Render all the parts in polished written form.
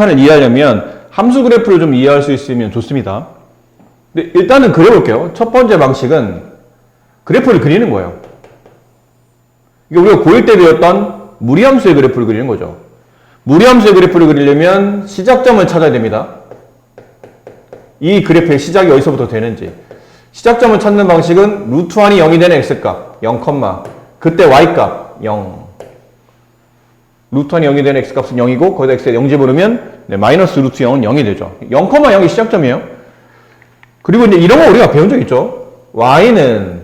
칸을 이해하려면 함수 그래프를 좀 이해할 수 있으면 좋습니다. 근데 일단은 그려볼게요. 첫 번째 방식은 그래프를 그리는 거예요. 이게 우리가 고1 때 배웠던 무리함수의 그래프를 그리는 거죠. 무리함수의 그래프를 그리려면 시작점을 찾아야 됩니다. 이 그래프의 시작이 어디서부터 되는지. 시작점을 찾는 방식은 루트 1이 0이 되는 x값 0, 그때 y값 0. 루트 1이 0이 되는 x값은 0이고 거기다 x에 0 집어넣으면 마이너스 루트 0은 0이 되죠. 0,0이 시작점이에요. 그리고 이제 이런 거 우리가 배운 적 있죠. y는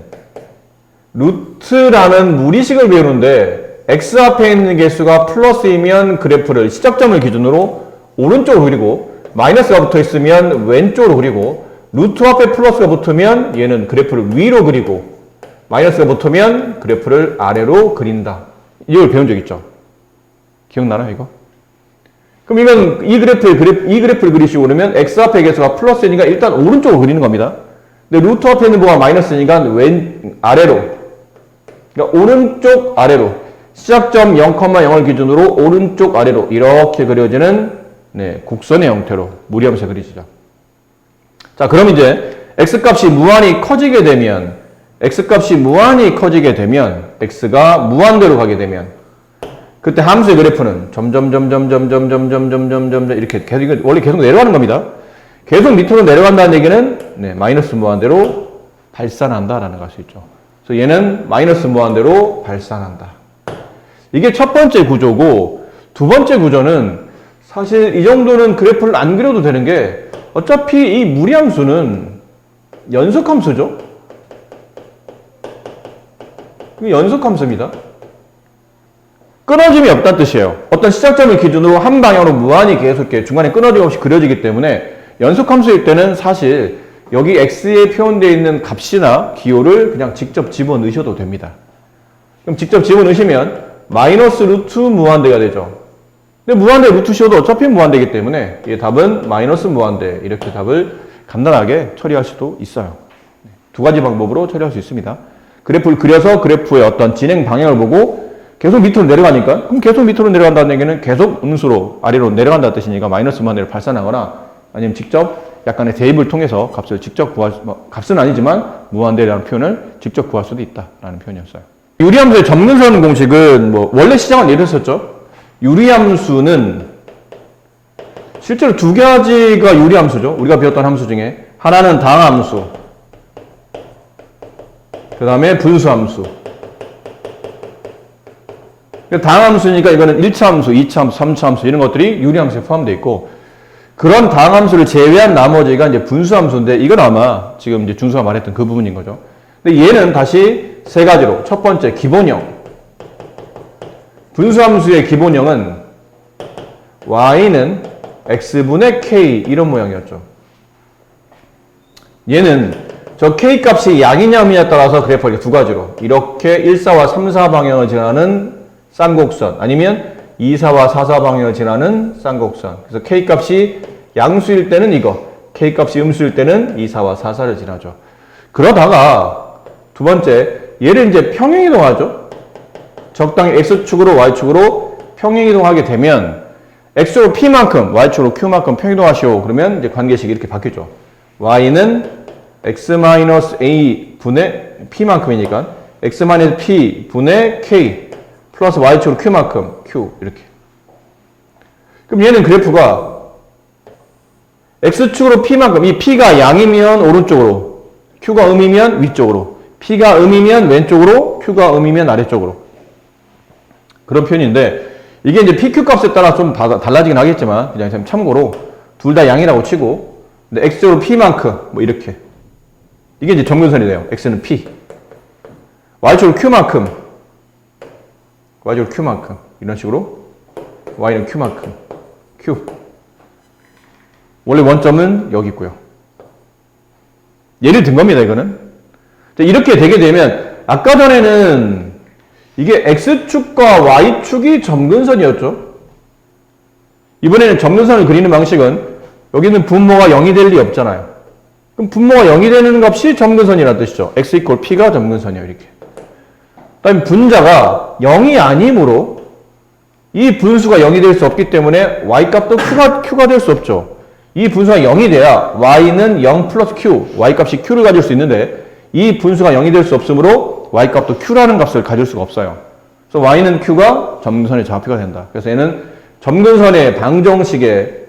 루트라는 무리식을 배우는데 x 앞에 있는 개수가 플러스이면 그래프를 시작점을 기준으로 오른쪽으로 그리고 마이너스가 붙어 있으면 왼쪽으로 그리고 루트 앞에 플러스가 붙으면 얘는 그래프를 위로 그리고 마이너스가 붙으면 그래프를 아래로 그린다. 이걸 배운 적 있죠. 기억나나요, 이거? 그럼 이건 이 그래프를 그리시고 그러면 x 앞에 개수가 플러스니까 일단 오른쪽으로 그리는 겁니다. 근데 루트 앞에 있는 뭐가 마이너스니까 아래로. 그러니까 오른쪽 아래로. 시작점 0,0을 기준으로 오른쪽 아래로 이렇게 그려지는 곡선의 형태로 무리함수 그리시죠. 자, 그럼 이제 x값이 무한히 커지게 되면 x가 무한대로 가게 되면 그때 함수의 그래프는 점점 이렇게 계속 원래 계속 내려가는 겁니다. 계속 밑으로 내려간다는 얘기는 마이너스 무한대로 발산한다라는 걸 알 수 있죠. 그래서 얘는 마이너스 무한대로 발산한다. 이게 첫 번째 구조고 두 번째 구조는 사실 이 정도는 그래프를 안 그려도 되는 게 어차피 이 무리함수는 연속함수죠. 연속함수입니다. 끊어짐이 없다는 뜻이에요. 어떤 시작점을 기준으로 한 방향으로 무한히 계속 이렇게 중간에 끊어짐 없이 그려지기 때문에 연속함수일 때는 사실 여기 x에 표현되어 있는 값이나 기호를 그냥 직접 집어넣으셔도 됩니다. 그럼 직접 집어넣으시면 마이너스 루트 무한대가 되죠. 근데 무한대 루트 씌워도 어차피 무한대이기 때문에 이 답은 마이너스 무한대 이렇게 답을 간단하게 처리할 수도 있어요. 두 가지 방법으로 처리할 수 있습니다. 그래프를 그려서 그래프의 어떤 진행 방향을 보고 계속 밑으로 내려가니까 그럼 계속 밑으로 내려간다는 얘기는 계속 음수로 아래로 내려간다는 뜻이니까 마이너스 무한대를 발산하거나 아니면 직접 약간의 대입을 통해서 값을 직접 값은 아니지만 무한대라는 표현을 직접 구할 수도 있다라는 표현이었어요. 유리함수의 점근선 공식은 원래 시작은 이랬었죠. 유리함수는 실제로 두 가지가 유리함수죠. 우리가 배웠던 함수 중에 하나는 당함수, 그 다음에 분수함수. 당함수니까 이거는 1차 함수, 2차 함수, 3차 함수 이런 것들이 유리함수에 포함되어 있고 그런 당함수를 제외한 나머지가 이제 분수함수인데 이건 아마 지금 이제 준수가 말했던 그 부분인 거죠. 근데 얘는 다시 세 가지로 첫 번째 기본형. 분수함수의 기본형은 y는 x분의 k 이런 모양이었죠. 얘는 저 k 값이 양이냐 음이냐에 따라서 그래프가 이렇게 두 가지로 이렇게 1, 4와 3, 4 방향을 지나는 쌍곡선 아니면 2, 4와 4, 4 방향을 지나는 쌍곡선. 그래서 k 값이 양수일 때는 이거, k 값이 음수일 때는 2, 4와 4, 4를 지나죠. 그러다가 두 번째 얘를 이제 평행이동하죠. 적당히 x축으로 y축으로 평행이동하게 되면 x축으로 p만큼 y축으로 q만큼 평행이동하시오. 그러면 이제 관계식이 이렇게 바뀌죠. y는 x-a 분의 p만큼이니까 x-p 분의 k 플러스 y축으로 q만큼 q 이렇게. 그럼 얘는 그래프가 x축으로 p만큼 이 p가 양이면 오른쪽으로 q가 음이면 위쪽으로 p가 음이면 왼쪽으로 q가 음이면 아래쪽으로 그런 표현인데 이게 이제 pq 값에 따라 좀 달라지긴 하겠지만 그냥 참고로 둘 다 양이라고 치고 근데 x축으로 p만큼 이렇게 이게 이제 점근선이 돼요. x는 p y축으로 q만큼 이런 식으로 y는 q만큼 q 원래 원점은 여기 있고요. 예를 든 겁니다. 이거는 이렇게 되게 되면 아까 전에는 이게 x축과 y축이 점근선이었죠. 이번에는 점근선을 그리는 방식은 여기는 분모가 0이 될 리 없잖아요. 그럼 분모가 0이 되는 값이 점근선이라는 뜻이죠. x = p가 점근선이에요. 이렇게. 그 다음에 분자가 0이 아니므로 이 분수가 0이 될 수 없기 때문에 y값도 q가 될 수 없죠. 이 분수가 0이 돼야 y는 0 플러스 q, y값이 q를 가질 수 있는데 이 분수가 0이 될 수 없으므로 y값도 q라는 값을 가질 수가 없어요. 그래서 y는 q가 점근선의 좌표가 된다. 그래서 얘는 점근선의 방정식의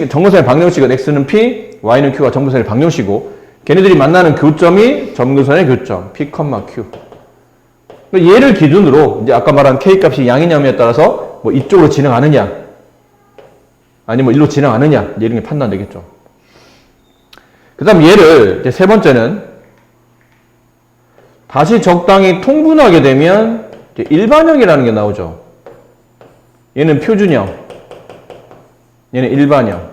점근선의 방정식은 x는 p, y는 q가 점근선의 방정식이고 걔네들이 만나는 교점이 점근선의 교점 p, q. 얘를 기준으로 이제 아까 말한 k 값이 양이냐 음에 따라서 뭐 이쪽으로 진행하느냐 아니면 뭐 일로 진행하느냐 이런 게 판단되겠죠. 그 다음 얘를 이제 세 번째는 다시 적당히 통분하게 되면 이제 일반형이라는 게 나오죠. 얘는 표준형, 얘는 일반형.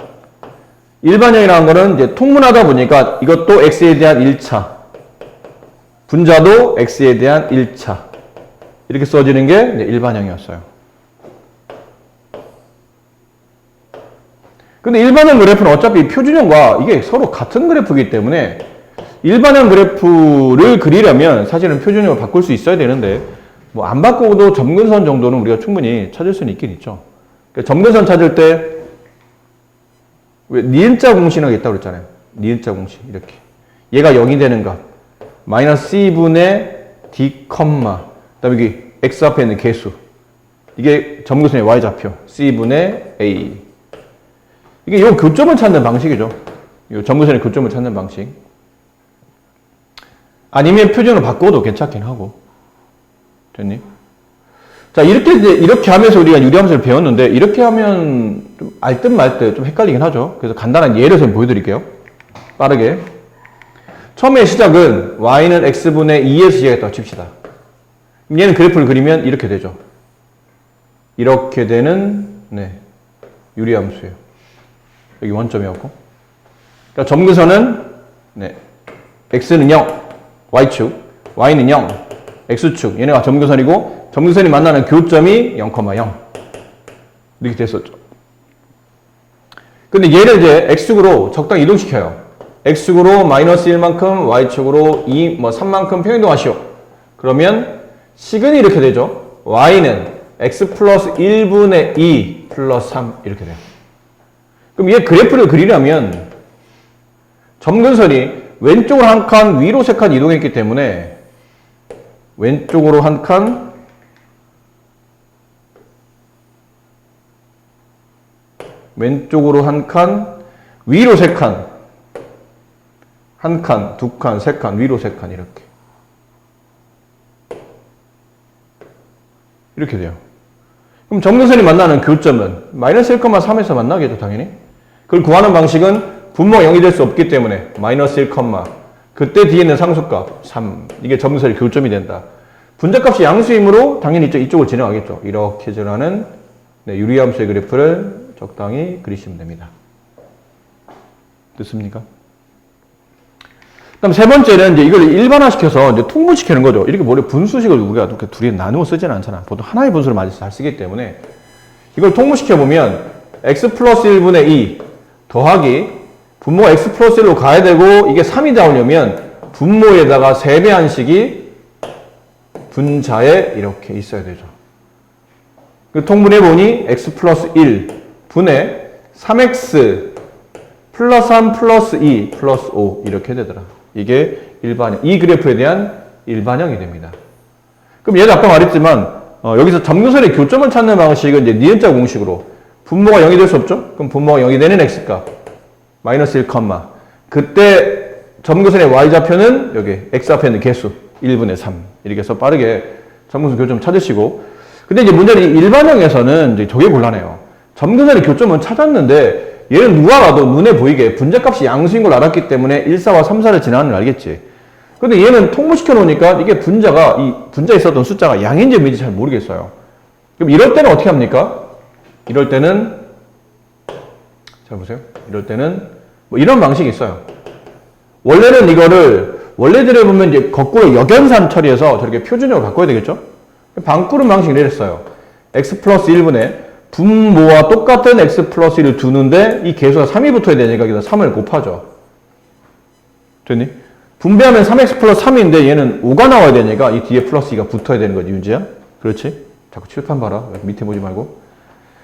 일반형이라는 거는 이제 통분하다 보니까 이것도 x에 대한 1차, 분자도 x에 대한 1차 이렇게 써지는 게 이제 일반형이었어요. 근데 일반형 그래프는 어차피 표준형과 이게 서로 같은 그래프이기 때문에 일반형 그래프를 그리려면 사실은 표준형을 바꿀 수 있어야 되는데 뭐 안 바꾸고도 점근선 정도는 우리가 충분히 찾을 수는 있긴 있죠. 그러니까 점근선 찾을 때 왜 니은자 공식이라고 있다고 그랬잖아요. 니은자 공식 이렇게 얘가 0이 되는 값 마이너스 c분의 d, 그다음에 여기 x 앞에 있는 개수 이게 점근선의 y좌표 c분의 a 이게 요 교점을 찾는 방식이죠. 요 점근선의 교점을 찾는 방식. 아니면 표준으로 바꿔도 괜찮긴 하고. 됐니? 자, 이렇게 하면서 우리가 유리함수를 배웠는데, 이렇게 하면 좀 알 듯 말 듯 좀 헷갈리긴 하죠. 그래서 간단한 예를 좀 보여드릴게요. 빠르게. 처음에 시작은 y는 x분의 2에서 시작했다고 칩시다. 그럼 얘는 그래프를 그리면 이렇게 되죠. 이렇게 되는, 유리함수예요. 여기 원점이었고. 그러니까 점근선은, x는 0, y축, y는 0, x축. 얘네가 점근선이고, 점근선이 만나는 교점이 0,0. 이렇게 됐었죠. 근데 얘를 이제 x축으로 적당히 이동시켜요. x축으로 마이너스 1만큼, y축으로 3만큼 평이동하시오. 그러면 식은이 이렇게 되죠. y는 x 플러스 1분의 2 플러스 3 이렇게 돼요. 그럼 얘 그래프를 그리려면 점근선이 왼쪽으로 한 칸, 위로 3칸 이동했기 때문에 왼쪽으로 한 칸, 왼쪽으로 한 칸, 위로 3칸, 한 칸, 2칸, 3칸, 위로 3칸 이렇게 돼요. 그럼 점근선이 만나는 교점은 마이너스 1,3에서 만나겠죠, 당연히. 그걸 구하는 방식은 분모가 0이 될 수 없기 때문에 마이너스 1, 그때 뒤에 있는 상수값 3 이게 점근선의 교점이 된다. 분자값이 양수이므로 당연히 이쪽으로 진행하겠죠. 이렇게 전하는 유리함수의 그래프를 적당히 그리시면 됩니다. 됐습니까? 그다음 세 번째는 이제 이걸 일반화시켜서 이제 통분시키는 거죠. 이렇게 분수식을 우리가 이렇게 둘이 나누어 쓰지는 않잖아. 보통 하나의 분수를 많이 잘 쓰기 때문에 이걸 통분시켜 보면 x 플러스 1분의 2 더하기 분모가 x 플러스 1로 가야 되고 이게 3이 나오려면 분모에다가 3배 한식이 분자에 이렇게 있어야 되죠. 그 통분해 보니 x 플러스 1 분의 3x 플러스 3 플러스 2 플러스 5 이렇게 되더라. 이게 일반형, 이 그래프에 대한 일반형이 됩니다. 그럼 얘도 아까 말했지만 여기서 점근선의 교점을 찾는 방식은 이제 니은자 공식으로 분모가 0이 될 수 없죠? 그럼 분모가 0이 되는 x값 마이너스 1, 그때 점근선의 y좌표는 여기 x 앞에 있는 개수 1분의 3 이렇게 해서 빠르게 점근선 교점 찾으시고 근데 이제 문제는 일반형에서는 이제 저게 곤란해요. 점근선의 교점은 찾았는데 얘는 누가 봐도 눈에 보이게 분자값이 양수인 걸 알았기 때문에 1, 4와 3, 4를 지나가는 걸 알겠지. 근데 얘는 통분시켜 놓으니까 이게 분자에 있었던 숫자가 양인지 음인지 잘 모르겠어요. 그럼 이럴 때는 어떻게 합니까? 이럴 때는, 잘 보세요. 이럴 때는 뭐 이런 방식이 있어요. 원래는 원래대로 보면 이제 거꾸로 역연산 처리해서 저렇게 표준형으로 바꿔야 되겠죠? 반꾸름 방식 내렸어요. x 플러스 1분의 분모와 똑같은 x 플러스 1을 두는데 이 개수가 3이 붙어야 되니까 여기다 3을 곱하죠. 됐니? 분배하면 3x 플러스 3인데 얘는 5가 나와야 되니까 이 뒤에 플러스 2가 붙어야 되는 거지, 윤지야? 그렇지? 자꾸 칠판 봐라. 밑에 보지 말고.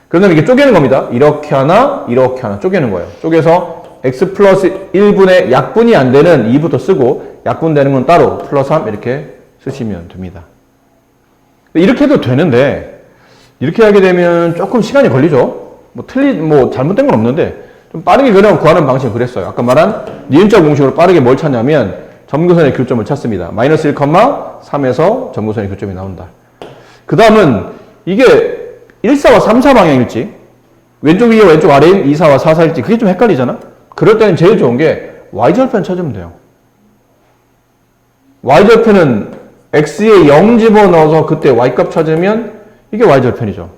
그러면 이게 쪼개는 겁니다. 이렇게 하나, 이렇게 하나 쪼개는 거예요. 쪼개서 x 플러스 1분의 약분이 안 되는 2부터 쓰고 약분되는 건 따로 플러스 3 이렇게 쓰시면 됩니다. 이렇게 해도 되는데 이렇게 하게 되면 조금 시간이 걸리죠. 뭐 잘못된 건 없는데 좀 빠르게 그냥 구하는 방식은 그랬어요. 아까 말한 니은자 공식으로 빠르게 뭘 찾냐면 점근선의 교점을 찾습니다. 마이너스 1,3에서 점근선의 교점이 나온다. 그 다음은 이게 1, 4와 3, 4 방향일지 왼쪽 위와 왼쪽 아래인 2, 4와 4, 4일지 그게 좀 헷갈리잖아. 그럴 때는 제일 좋은 게 y절편 찾으면 돼요. y절편은 x에 0 집어넣어서 그때 y값 찾으면 이게 y절편이죠.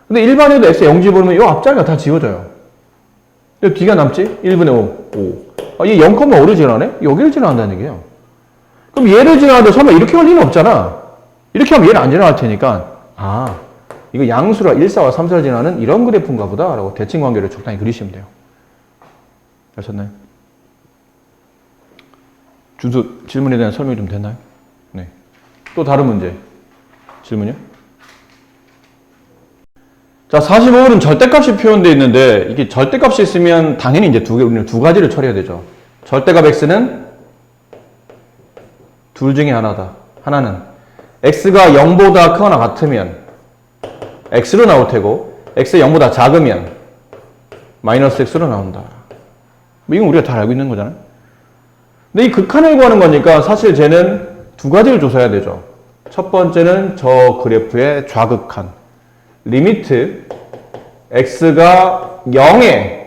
근데 일반에도 x에 0 집어넣으면 이 앞자리가 다 지워져요. 뒤가 남지? 1분의 5. 아, 얘 0,5를 지나네? 여기를 지나간다는 얘기예요. 그럼 얘를 지나가도 설마 이렇게 갈 리는 없잖아. 이렇게 하면 얘는 안 지나갈 테니까 이거 양수라 1, 4와 3, 4를 지나는 이런 그래프인가 보다 라고 대칭 관계를 적당히 그리시면 돼요. 아셨나요? 준수 질문에 대한 설명이 좀 됐나요? 네. 또 다른 문제. 질문이요? 자, 45는 절대값이 표현되어 있는데 이게 절대값이 있으면 당연히 이제 우리는 두 가지를 처리해야 되죠. 절대값 x는 둘 중에 하나다. 하나는 x가 0보다 크거나 같으면 x로 나올 테고 x가 0보다 작으면 마이너스 x로 나온다. 이건 우리가 다 알고 있는 거잖아요. 근데 이 극한을 구하는 거니까 사실 쟤는 두 가지를 조사해야 되죠. 첫 번째는 저 그래프의 좌극한. 리미트 x가 0의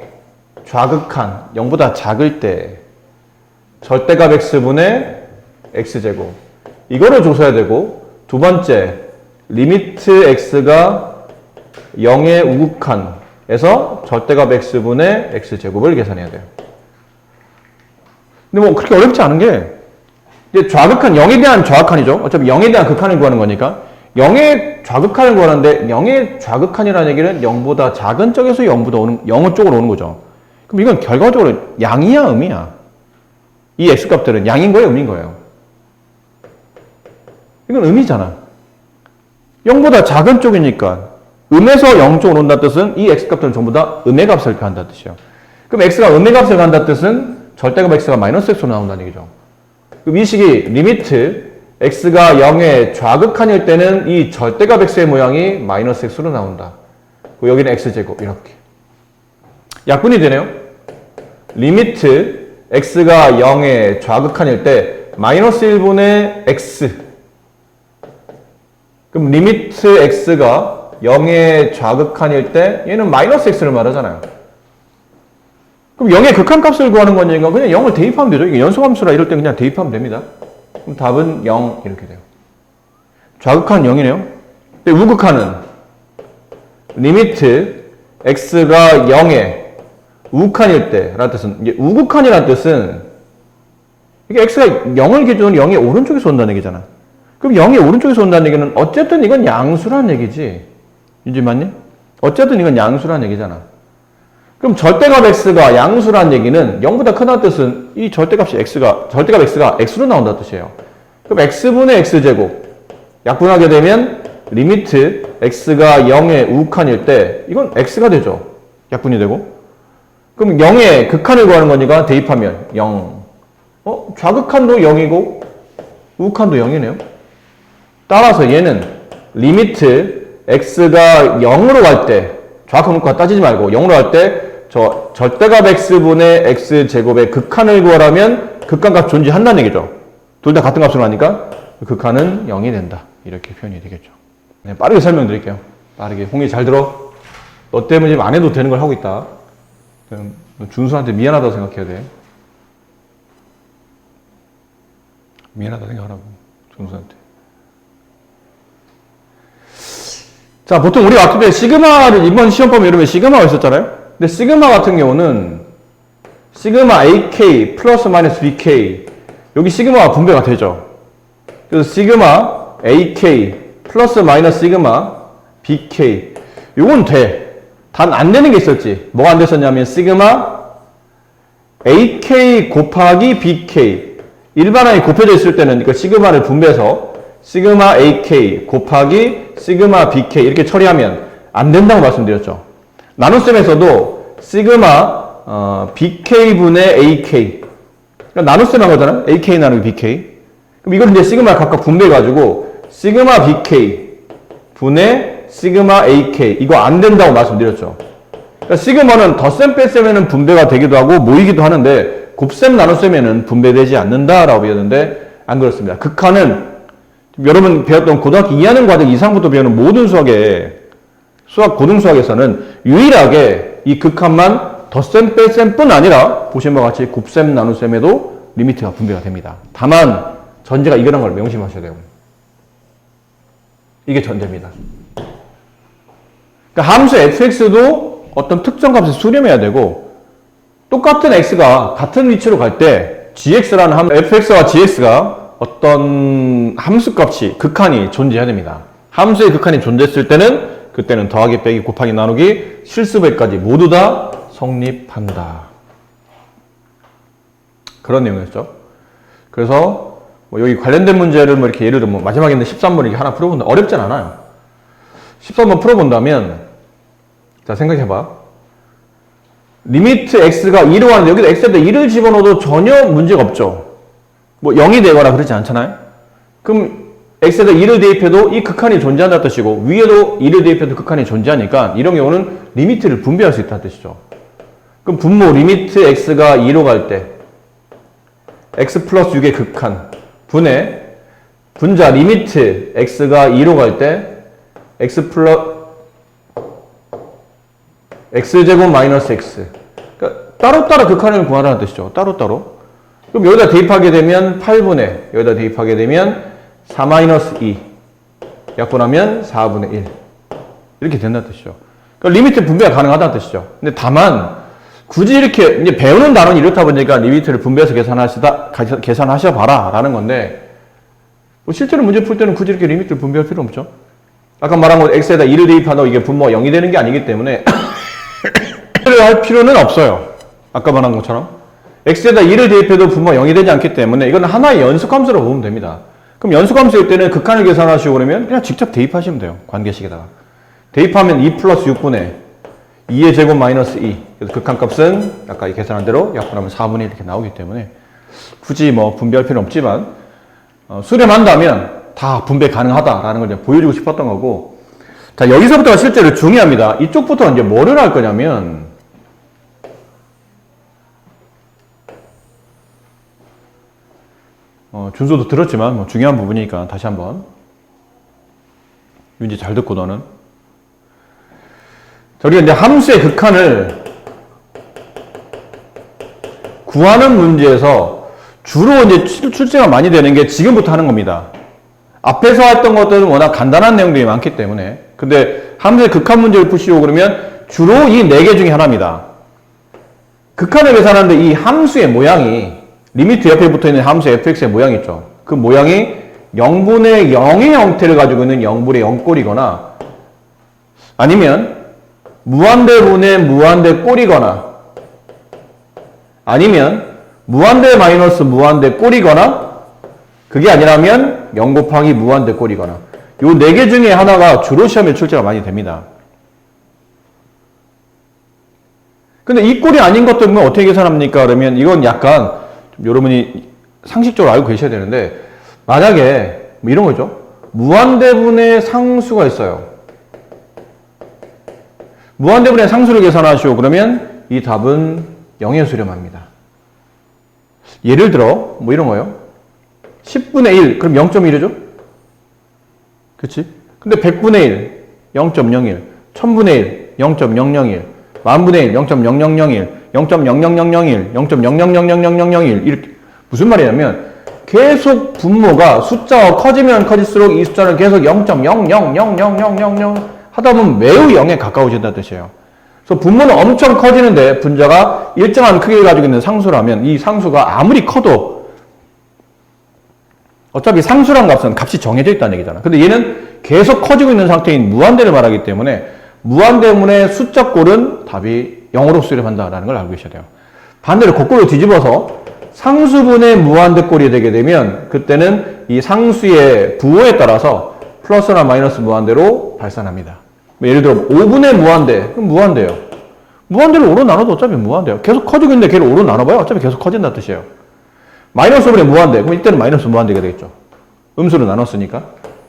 좌극한 0보다 작을 때 절대값 x분의 x제곱 이거를 조사해야 되고 두 번째 리미트 x가 0의 우극한에서 절대값 x분의 x제곱을 계산해야 돼요. 근데 뭐 그렇게 어렵지 않은 게 이제 좌극한 0에 대한 좌극한이죠. 어차피 0에 대한 극한을 구하는 거니까 0의 좌극한을 구하는데 0의 좌극한이라는 얘기는 0보다 작은 쪽에서 0 쪽으로 오는 거죠. 그럼 이건 결과적으로 양이야 음이야? 이 x값들은 양인 거예요 음인 거예요? 이건 음이잖아. 0보다 작은 쪽이니까 음에서 0 쪽으로 온다는 뜻은 이 x값들은 전부 다 음의 값을 표한다는 뜻이에요. 그럼 x가 음의 값을 간다는 뜻은 절대값 x가 마이너스 x로 나온다는 얘기죠. 그럼 이 식이 리미트 x가 0의 좌극한일 때는 이 절대값 x의 모양이 마이너스 x로 나온다. 여기는 x제곱 이렇게. 약분이 되네요. 리미트 x가 0의 좌극한일 때 마이너스 1분의 x. 그럼 리미트 x가 0의 좌극한일 때 얘는 마이너스 x를 말하잖아요. 그럼 0의 극한값을 구하는 거니까 그냥 0을 대입하면 되죠. 이게 연소함수라 이럴 때 그냥 대입하면 됩니다. 그럼 답은 0 이렇게 돼요. 좌극한 0이네요. 근데 우극한은 리미트 x가 0의 우극한일 때 라는 뜻은 이게 우극한이라는 뜻은 이게 x가 0을 기준으로 0의 오른쪽에서 온다는 얘기잖아. 그럼 0의 오른쪽에서 온다는 얘기는 어쨌든 이건 양수라는 얘기지. 윤지만님? 어쨌든 이건 양수라는 얘기잖아. 그럼 절대값 x가 양수라는 얘기는 0보다 크다는 뜻은 이 절대값 x가 x로 나온다는 뜻이에요. 그럼 x분의 x제곱 약분하게 되면 리미트 x가 0의 우극한일 때 이건 x가 되죠. 약분이 되고. 그럼 0의 극한을 구하는 거니까 대입하면 0. 좌극한도 0이고 우극한도 0이네요. 따라서 얘는 리미트 x가 0으로 갈 때 좌극한 우극한 따지지 말고 0으로 갈 때 저 절대값 x분의 x제곱의 극한을 구하라면 극한값 존재한다는 얘기죠. 둘 다 같은 값으로 하니까 극한은 0이 된다. 이렇게 표현이 되겠죠. 네, 빠르게 설명드릴게요. 빠르게. 홍이 잘 들어. 너 때문에 지금 안 해도 되는 걸 하고 있다. 준수한테 미안하다고 생각해야 돼. 미안하다 생각하라고. 준수한테. 자, 보통 우리가 왔을 때 시그마를 이번 시험 보면 이러면 시그마가 있었잖아요. 근데 시그마 같은 경우는 시그마 AK 플러스 마이너스 BK 여기 시그마가 분배가 되죠. 그래서 시그마 AK 플러스 마이너스 시그마 BK 요건 돼. 단 안 되는 게 있었지. 뭐가 안 됐었냐면 시그마 AK 곱하기 BK 일반항이 곱해져 있을 때는 그 시그마를 분배해서 시그마 AK 곱하기 시그마 BK 이렇게 처리하면 안 된다고 말씀드렸죠. 나눗셈에서도 시그마 BK분의 AK. 그러니까 나눗셈 한 거잖아요. AK 나누기 BK. 그럼 이걸 이제 시그마 각각 분배해가지고 시그마 BK 분의 시그마 AK. 이거 안 된다고 말씀드렸죠. 그러니까 시그마는 덧셈 뺄셈에는 분배가 되기도 하고 모이기도 하는데 곱셈 나눗셈에는 분배되지 않는다라고 배웠는데 안 그렇습니다. 극한은 여러분 배웠던 고등학교 2학년 과정 이상부터 배우는 모든 고등수학에서는 유일하게 이 극한만 덧셈 뺄셈뿐 아니라 보신 바와 같이 곱셈 나눗셈에도 리미트가 분배가 됩니다. 다만 전제가 이거란 걸 명심하셔야 돼요. 이게 전제입니다. 그러니까 함수 fx도 어떤 특정 값을 수렴해야 되고 똑같은 x가 같은 위치로 갈 때 gx라는 fx와 gx가 어떤 함수값이 극한이 존재해야 됩니다. 함수의 극한이 존재했을 때는 그때는 더하기 빼기 곱하기 나누기 실수배까지 모두 다 성립한다. 그런 내용이었죠. 그래서 뭐 여기 관련된 문제를 뭐 이렇게 예를 들면 마지막에 있는 13번 이렇게 하나 풀어본다. 어렵진 않아요. 13번 풀어본다면 자 생각해봐. 리미트 x가 2로 가는데 여기다 x에다 2를 집어넣어도 전혀 문제가 없죠. 뭐 0이 되거나 그러지 않잖아요. 그럼 x에다 2를 대입해도 이 극한이 존재한다는 뜻이고 위에도 2를 대입해도 극한이 존재하니까 이런 경우는 리미트를 분배할 수 있다는 뜻이죠. 그럼 분모 리미트 x가 2로 갈 때 x 플러스 6의 극한 분의 분자 리미트 x가 2로 갈 때 x제곱 마이너스 x. 그러니까 따로따로 극한을 구하라는 뜻이죠. 따로따로. 그럼 여기다 대입하게 되면 8분의, 여기다 대입하게 되면 4-2. 약분하면 4분의 1. 이렇게 된다는 뜻이죠. 그러니까 리미트 분배가 가능하다는 뜻이죠. 근데 다만, 굳이 이렇게, 이제 배우는 단원이 이렇다 보니까 리미트를 분배해서 계산하셔봐라. 라는 건데, 뭐 실제로 문제 풀 때는 굳이 이렇게 리미트를 분배할 필요 없죠. 아까 말한 건 x에다 2를 대입하다고 이게 분모가 0이 되는 게 아니기 때문에, 할 필요는 없어요. 아까 말한 것처럼. x에다 2를 대입해도 분모가 0이 되지 않기 때문에 이건 하나의 연속함수로 보면 됩니다. 그럼 연속함수일 때는 극한을 계산하시고 그러면 그냥 직접 대입하시면 돼요. 관계식에다가. 대입하면 2 플러스 6분의 2의 제곱 마이너스 2. 그래서 극한값은 아까 계산한 대로 약분하면 4분의 1 이렇게 나오기 때문에 굳이 뭐 분배할 필요는 없지만 수렴한다면 다 분배 가능하다라는 걸 이제 보여주고 싶었던 거고. 자, 여기서부터가 실제로 중요합니다. 이쪽부터 이제 뭐를 할 거냐면 준수도 들었지만 뭐 중요한 부분이니까 다시 한번 윤지 잘 듣고 너는 자, 우리가 이제 함수의 극한을 구하는 문제에서 주로 이제 출제가 많이 되는 게 지금부터 하는 겁니다. 앞에서 했던 것들은 워낙 간단한 내용들이 많기 때문에. 근데 함수의 극한 문제를 푸시고 그러면 주로 이 4개 중에 하나입니다. 극한을 계산하는데 이 함수의 모양이 리미트 옆에 붙어있는 함수 fx의 모양이 있죠. 그 모양이 0분의 0의 형태를 가지고 있는 0분의 0꼴이거나 아니면 무한대분의 무한대 꼴이거나 아니면 무한대 마이너스 무한대 꼴이거나 그게 아니라면 0 곱하기 무한대 꼴이거나 요 4개 중에 하나가 주로 시험에 출제가 많이 됩니다. 근데 이 꼴이 아닌 것들은 어떻게 계산합니까? 그러면 이건 약간 여러분이 상식적으로 알고 계셔야 되는데 만약에 뭐 이런 거죠. 무한대분의 상수가 있어요. 무한대분의 상수를 계산하시오. 그러면 이 답은 0에 수렴합니다. 예를 들어 뭐 이런 거요. 10분의 1 그럼 0.1이죠? 그치? 근데 100분의 1 0.01 1000분의 1 0.001 만분의 1 0.0001 0.00001, 0.0000001 이렇게 무슨 말이냐면 계속 분모가 숫자가 커지면 커질수록 이 숫자는 계속 0.0000000 하다 보면 매우 0에 가까워진다는 뜻이에요. 그래서 분모는 엄청 커지는데 분자가 일정한 크기를 가지고 있는 상수라면 이 상수가 아무리 커도 어차피 상수란 값은 값이 정해져 있다는 얘기잖아. 근데 얘는 계속 커지고 있는 상태인 무한대를 말하기 때문에 무한대문의 숫자꼴은 답이 0으로 수렴한다라는 걸 알고 계셔야 돼요. 반대로 거꾸로 뒤집어서 상수분의 무한대꼴이 되게 되면 그때는 이 상수의 부호에 따라서 플러스나 마이너스 무한대로 발산합니다. 예를 들어 5분의 무한대, 그럼 무한대요. 무한대로 5로 나눠도 어차피 무한대요. 계속 커지고 있는데 걔를 5로 나눠봐요. 어차피 계속 커진다는 뜻이에요. 마이너스 5분의 무한대, 그럼 이때는 마이너스 무한대가 되겠죠. 음수로 나눴으니까.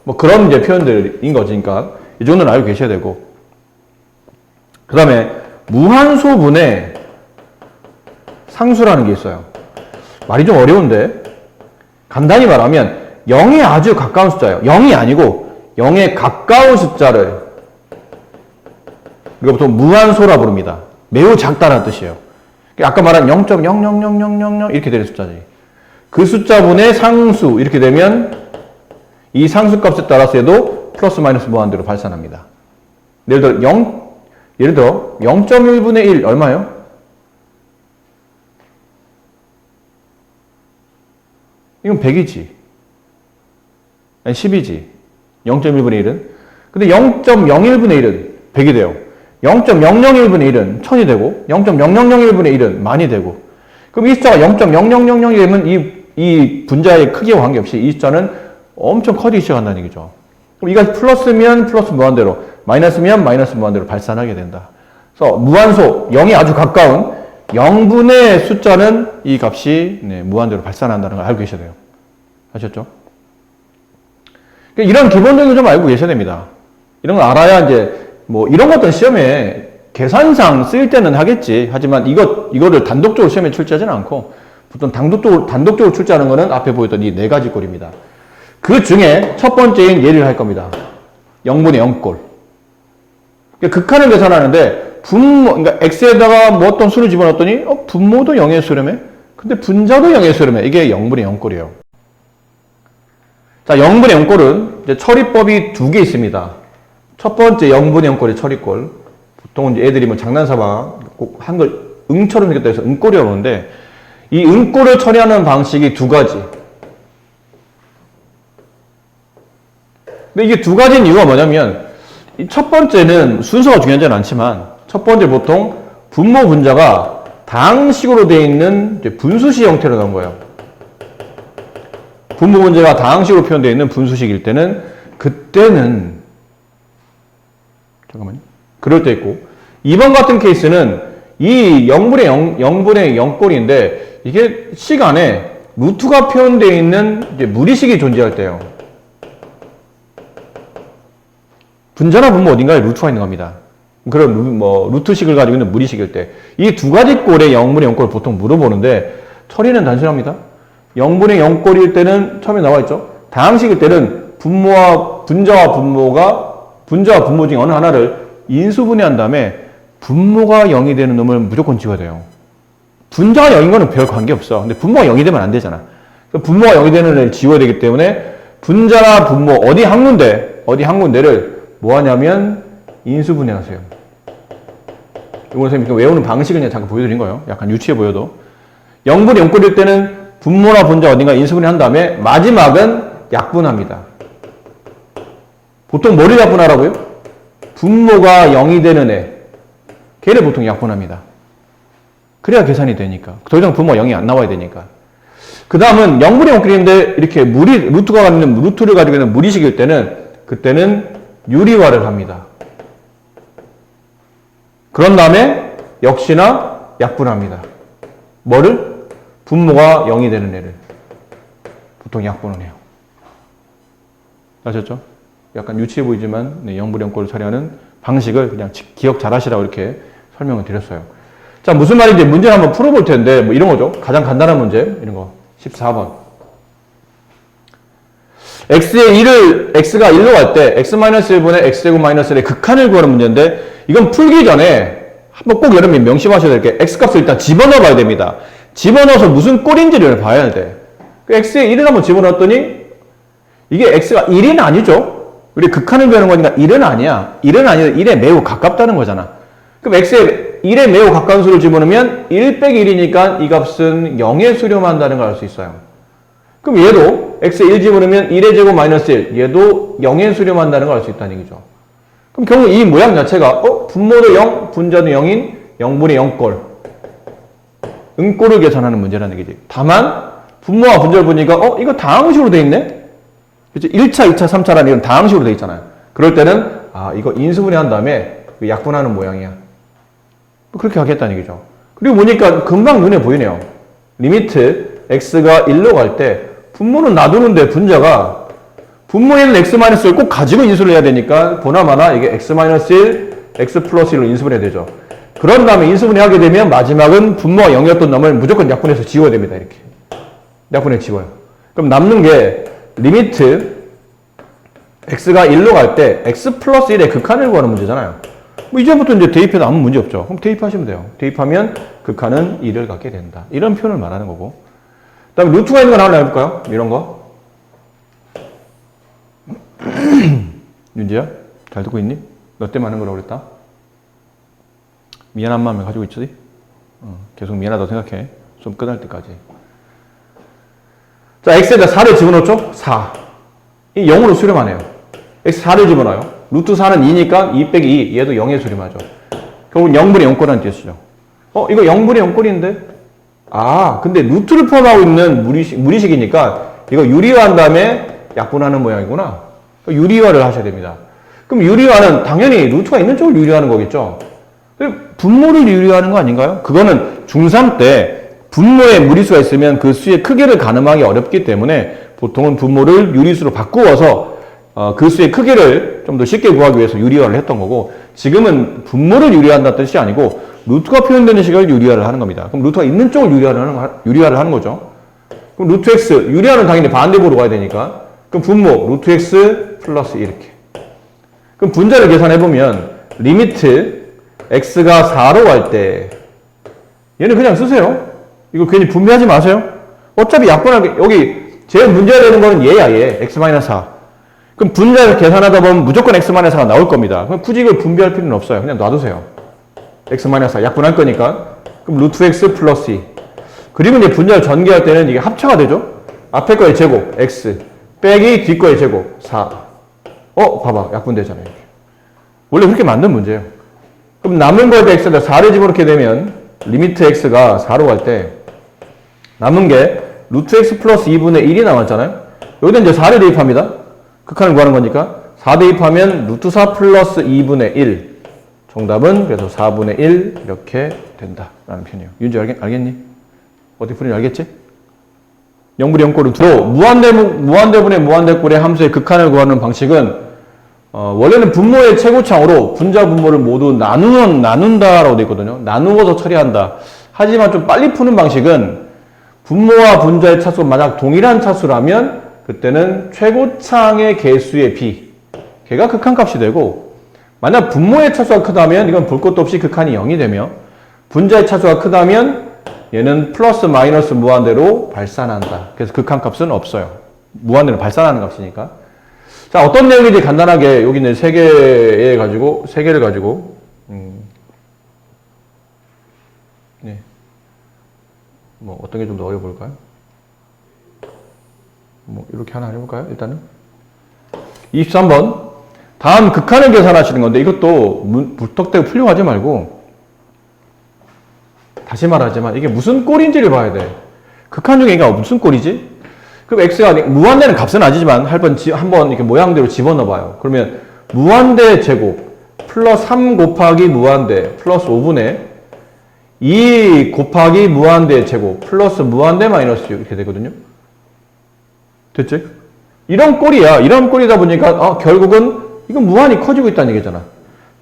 뭐 그런 이제 표현들인 거니까 이 정도는 알고 계셔야 되고. 그 다음에 무한소분의 상수라는 게 있어요. 말이 좀 어려운데 간단히 말하면 0에 아주 가까운 숫자예요. 0이 아니고 0에 가까운 숫자를 이거 보통 무한소라 부릅니다. 매우 작다는 뜻이에요. 아까 말한 0.000000 이렇게 되는 숫자지. 그 숫자분의 상수 이렇게 되면 이 상수값에 따라서 해도 플러스 마이너스 무한대로 발산합니다. 예를 들어 0.1분의 1 얼마예요? 이건 100이지. 아니 10이지. 0.1분의 1은. 근데 0.01분의 1은 100이 돼요. 0.001분의 1은 1000이 되고 0.0001분의 1은 만이 되고 그럼 이 숫자가 0.0000이 되면 이 분자의 크기와 관계없이 이 숫자는 엄청 커지기 시작한다는 얘기죠. 그럼 이가 플러스면 플러스 무한대로 마이너스면 마이너스 무한대로 발산하게 된다. 그래서 무한소 0이 아주 가까운 0분의 숫자는 이 값이 무한대로 발산한다는 걸 알고 계셔야 돼요. 아셨죠? 이런 기본적인 좀 알고 계셔야 됩니다. 이런 걸 알아야 이제 뭐 이런 것들은 시험에 계산상 쓰일 때는 하겠지. 하지만 이거를 단독적으로 시험에 출제하지는 않고 보통 단독적으로 출제하는 거는 앞에 보였던 이 네 가지 꼴입니다. 그 중에 첫 번째인 예를 할 겁니다. 0분의 0꼴. 그러니까 극한을 계산하는데 그러니까 x에다가 뭐 어떤 수를 집어넣었더니 분모도 0의 수렴해. 근데 분자도 0의 수렴해. 이게 0분의 0꼴이에요. 자, 0분의 0꼴은 이제 처리법이 두 개 있습니다. 첫 번째 0분의 0꼴의 처리꼴. 보통은 이제 애들이 뭐 장난삼아 꼭 한글 응처럼 생겼다 해서 응꼴이라고 하는데 이 응꼴을 처리하는 방식이 두 가지. 근데 이게 두 가지인 이유가 뭐냐면 첫 번째는 순서가 중요하지는 않지만 첫 번째 보통 분모 분자가 다항식으로 되어 있는 이제 분수식 형태로 나온 거예요. 분모 분자가 다항식으로 표현되어 있는 분수식일 때는 그때는 잠깐만요. 그럴 때 있고 2번 같은 케이스는 이 0분의 0꼴인데 이게 식 안에 루트가 표현되어 있는 이제 무리식이 존재할 때예요. 분자나 분모 어딘가에 루트가 있는 겁니다. 그런 루트식을 가지고 있는 무리식일 때 이 두 가지 꼴의 0분의 0꼴을 보통 물어보는데 처리는 단순합니다. 0분의 0꼴일 때는 처음에 나와 있죠. 다항식일 때는 분자와 분모 중에 어느 하나를 인수분해한 다음에 분모가 0이 되는 놈을 무조건 지워야 돼요. 분자가 0인 거는 별 관계없어. 근데 분모가 0이 되면 안 되잖아. 분모가 0이 되는 애를 지워야 되기 때문에 분자나 분모 어디 한 군데를 뭐 하냐면 인수분해하세요. 이건 선생님이 외우는 방식을 그냥 잠깐 보여드린 거예요. 약간 유치해 보여도. 0분의 0꼴일 때는 분모나 분자 어딘가 인수분해한 다음에 마지막은 약분합니다. 보통 뭐를 약분하라고요? 분모가 0이 되는 애. 걔를 보통 약분합니다. 그래야 계산이 되니까. 더 이상 분모가 0이 안 나와야 되니까. 그 다음은 0분의 0꼴인데 이렇게 루트를 가지고 있는 무리식일 때는 그때는 유리화를 합니다. 그런 다음에 역시나 약분합니다. 뭐를? 분모가 0이 되는 애를 보통 약분을 해요. 아셨죠? 약간 유치해 보이지만 0분의 0꼴을 처리하는 방식을 그냥 기억 잘 하시라고 이렇게 설명을 드렸어요. 자, 무슨 말인지 문제를 한번 풀어볼 텐데 뭐 이런 거죠. 가장 간단한 문제 이런 거 14번. x가 1로 갈 때 x-1분의 x제곱 마이너스 1의 극한을 구하는 문제인데 이건 풀기 전에 한번 꼭 여러분이 명심하셔야 될 게 x값을 일단 집어넣어 봐야 됩니다. 집어넣어서 무슨 꼴인지를 봐야 돼. x에 1을 한번 집어넣었더니 이게 x가 1은 아니죠. 우리 극한을 구하는 거니까 1은 아니야. 1은 아니라 1에 매우 가깝다는 거잖아. 그럼 x에 1에 매우 가까운 수를 집어넣으면 1 빼기 1이니까 이 값은 0에 수렴한다는 걸 알 수 있어요. 그럼 얘도 x에 1 집어넣으면 1의 제곱 마이너스 1 얘도 0에 수렴한다는 걸 알 수 있다는 얘기죠. 그럼 결국 이 모양 자체가 분모도 0, 분자도 0인 0분의 0꼴 응꼴을 계산하는 문제라는 얘기지. 다만 분모와 분자를 보니까 이거 다항식으로 돼 있네? 그치? 1차, 2차, 3차라는 이런 다항식으로 되어 있잖아요. 그럴 때는, 아, 이거 인수분해 한 다음에 약분하는 모양이야. 그렇게 하겠다는 얘기죠. 그리고 보니까 금방 눈에 보이네요. 리미트 x가 1로 갈 때 분모는 놔두는데 분자가 분모에는 x-1을 꼭 가지고 인수를 해야 되니까 보나마나 이게 x-1, x 플러스 1로 인수분해 되죠. 그런 다음에 인수분해 하게 되면 마지막은 분모가 0이었던 놈을 무조건 약분해서 지워야 됩니다. 이렇게. 약분해 지워요. 그럼 남는 게 리미트 x가 1로 갈 때 x 플러스 1의 극한을 구하는 문제잖아요. 뭐 이제부터 이제 대입해도 아무 문제 없죠. 그럼 대입하시면 돼요. 대입하면 극한은 1을 갖게 된다. 이런 표현을 말하는 거고. 그 다음에 루트가 있는 거 하나 해볼까요? 이런 거. 윤지야? 잘 듣고 있니? 너 때문에 하는 거라고 그랬다? 미안한 마음을 가지고 있지? 계속 미안하다고 생각해. 좀 끝날 때까지. 자, x에다 4를 집어넣죠? 4. 이 0으로 수렴하네요. x 4를 집어넣어요. 루트 4는 2니까 2 빼기 2. 얘도 0에 수렴하죠. 결국 0분의 0꼴이라는 뜻이죠. 이거 0분의 0꼴인데? 아, 근데 루트를 포함하고 있는 무리식이니까 이거 유리화한 다음에 약분하는 모양이구나. 유리화를 하셔야 됩니다. 그럼 유리화는 당연히 루트가 있는 쪽을 유리화하는 거겠죠. 분모를 유리화하는 거 아닌가요? 그거는 중3 때 분모에 무리수가 있으면 그 수의 크기를 가늠하기 어렵기 때문에 보통은 분모를 유리수로 바꾸어서 그 수의 크기를 좀 더 쉽게 구하기 위해서 유리화를 했던 거고, 지금은 분모를 유리화한다는 뜻이 아니고 루트가 표현되는 식을 유리화를 하는 겁니다. 그럼 루트가 있는 쪽을 유리화를 하는 거죠. 그럼 루트 x, 유리화는 당연히 반대보로 가야 되니까, 그럼 분모 루트 x 플러스 이렇게. 그럼 분자를 계산해보면 리미트 x가 4로 갈 때 얘는 그냥 쓰세요. 이거 괜히 분배하지 마세요. 어차피 약분하게 여기 제일 문제가 되는 거는 얘야, 얘. x-4. 그럼 분자를 계산하다 보면 무조건 x-4가 나올 겁니다. 그럼 굳이 이걸 분배할 필요는 없어요. 그냥 놔두세요. x-4 약분할 거니까. 그럼 루트 x 플러스 2. 그리고 이제 분자를 전개할 때는 이게 합차가 되죠. 앞에 거의 제곱 x 빼기 뒤 거의 제곱 4. 봐봐, 약분되잖아요. 원래 그렇게 만든 문제예요. 그럼 남은 거에다 x에다 4를 집어넣게 되면 리미트 x가 4로 갈 때 남은 게 루트 x 플러스 2분의 1이 남았잖아요. 여기다 이제 4를 대입합니다. 극한을 구하는 거니까 4 대입하면 루트 4 플러스 2분의 1. 정답은 그래서 4분의 1 이렇게 된다라는 표현이에요. 윤지 알겠니? 어떻게 풀인지 알겠지? 0분의 0꼴은 주로 무한대분의 무한대꼴의 함수의 극한을 구하는 방식은 원래는 분모의 최고창으로 분자 분모를 모두 나눈다라고 되어 있거든요. 나누어서 처리한다. 하지만 좀 빨리 푸는 방식은 분모와 분자의 차수가 만약 동일한 차수라면 그때는 최고창의 개수의 비, 걔가 극한값이 되고, 만약 분모의 차수가 크다면 이건 볼 것도 없이 극한이 0이 되며, 분자의 차수가 크다면 얘는 플러스 마이너스 무한대로 발산한다. 그래서 극한값은 없어요. 무한대로 발산하는 값이니까. 자, 어떤 내용인지 간단하게 여기 있는 세 개를 가지고 네. 뭐 어떤 게 좀 더 어려워 볼까요? 뭐 이렇게 하나 해볼까요? 일단은 23번 다음 극한을 계산하시는 건데, 이것도 무턱대고 풀려고 하지 말고 다시 말하지만 이게 무슨 꼴인지를 봐야 돼. 극한 중에 이게 무슨 꼴이지? 그럼 x가 무한대는 값은 아니지만 한번 이렇게 모양대로 집어넣어 봐요. 그러면 무한대 제곱 플러스 3 곱하기 무한대 플러스 5분의 2 곱하기 무한대 제곱 플러스 무한대 마이너스 6 이렇게 되거든요. 됐지? 이런 꼴이야. 이런 꼴이다 보니까 결국은 이건 무한히 커지고 있다는 얘기잖아.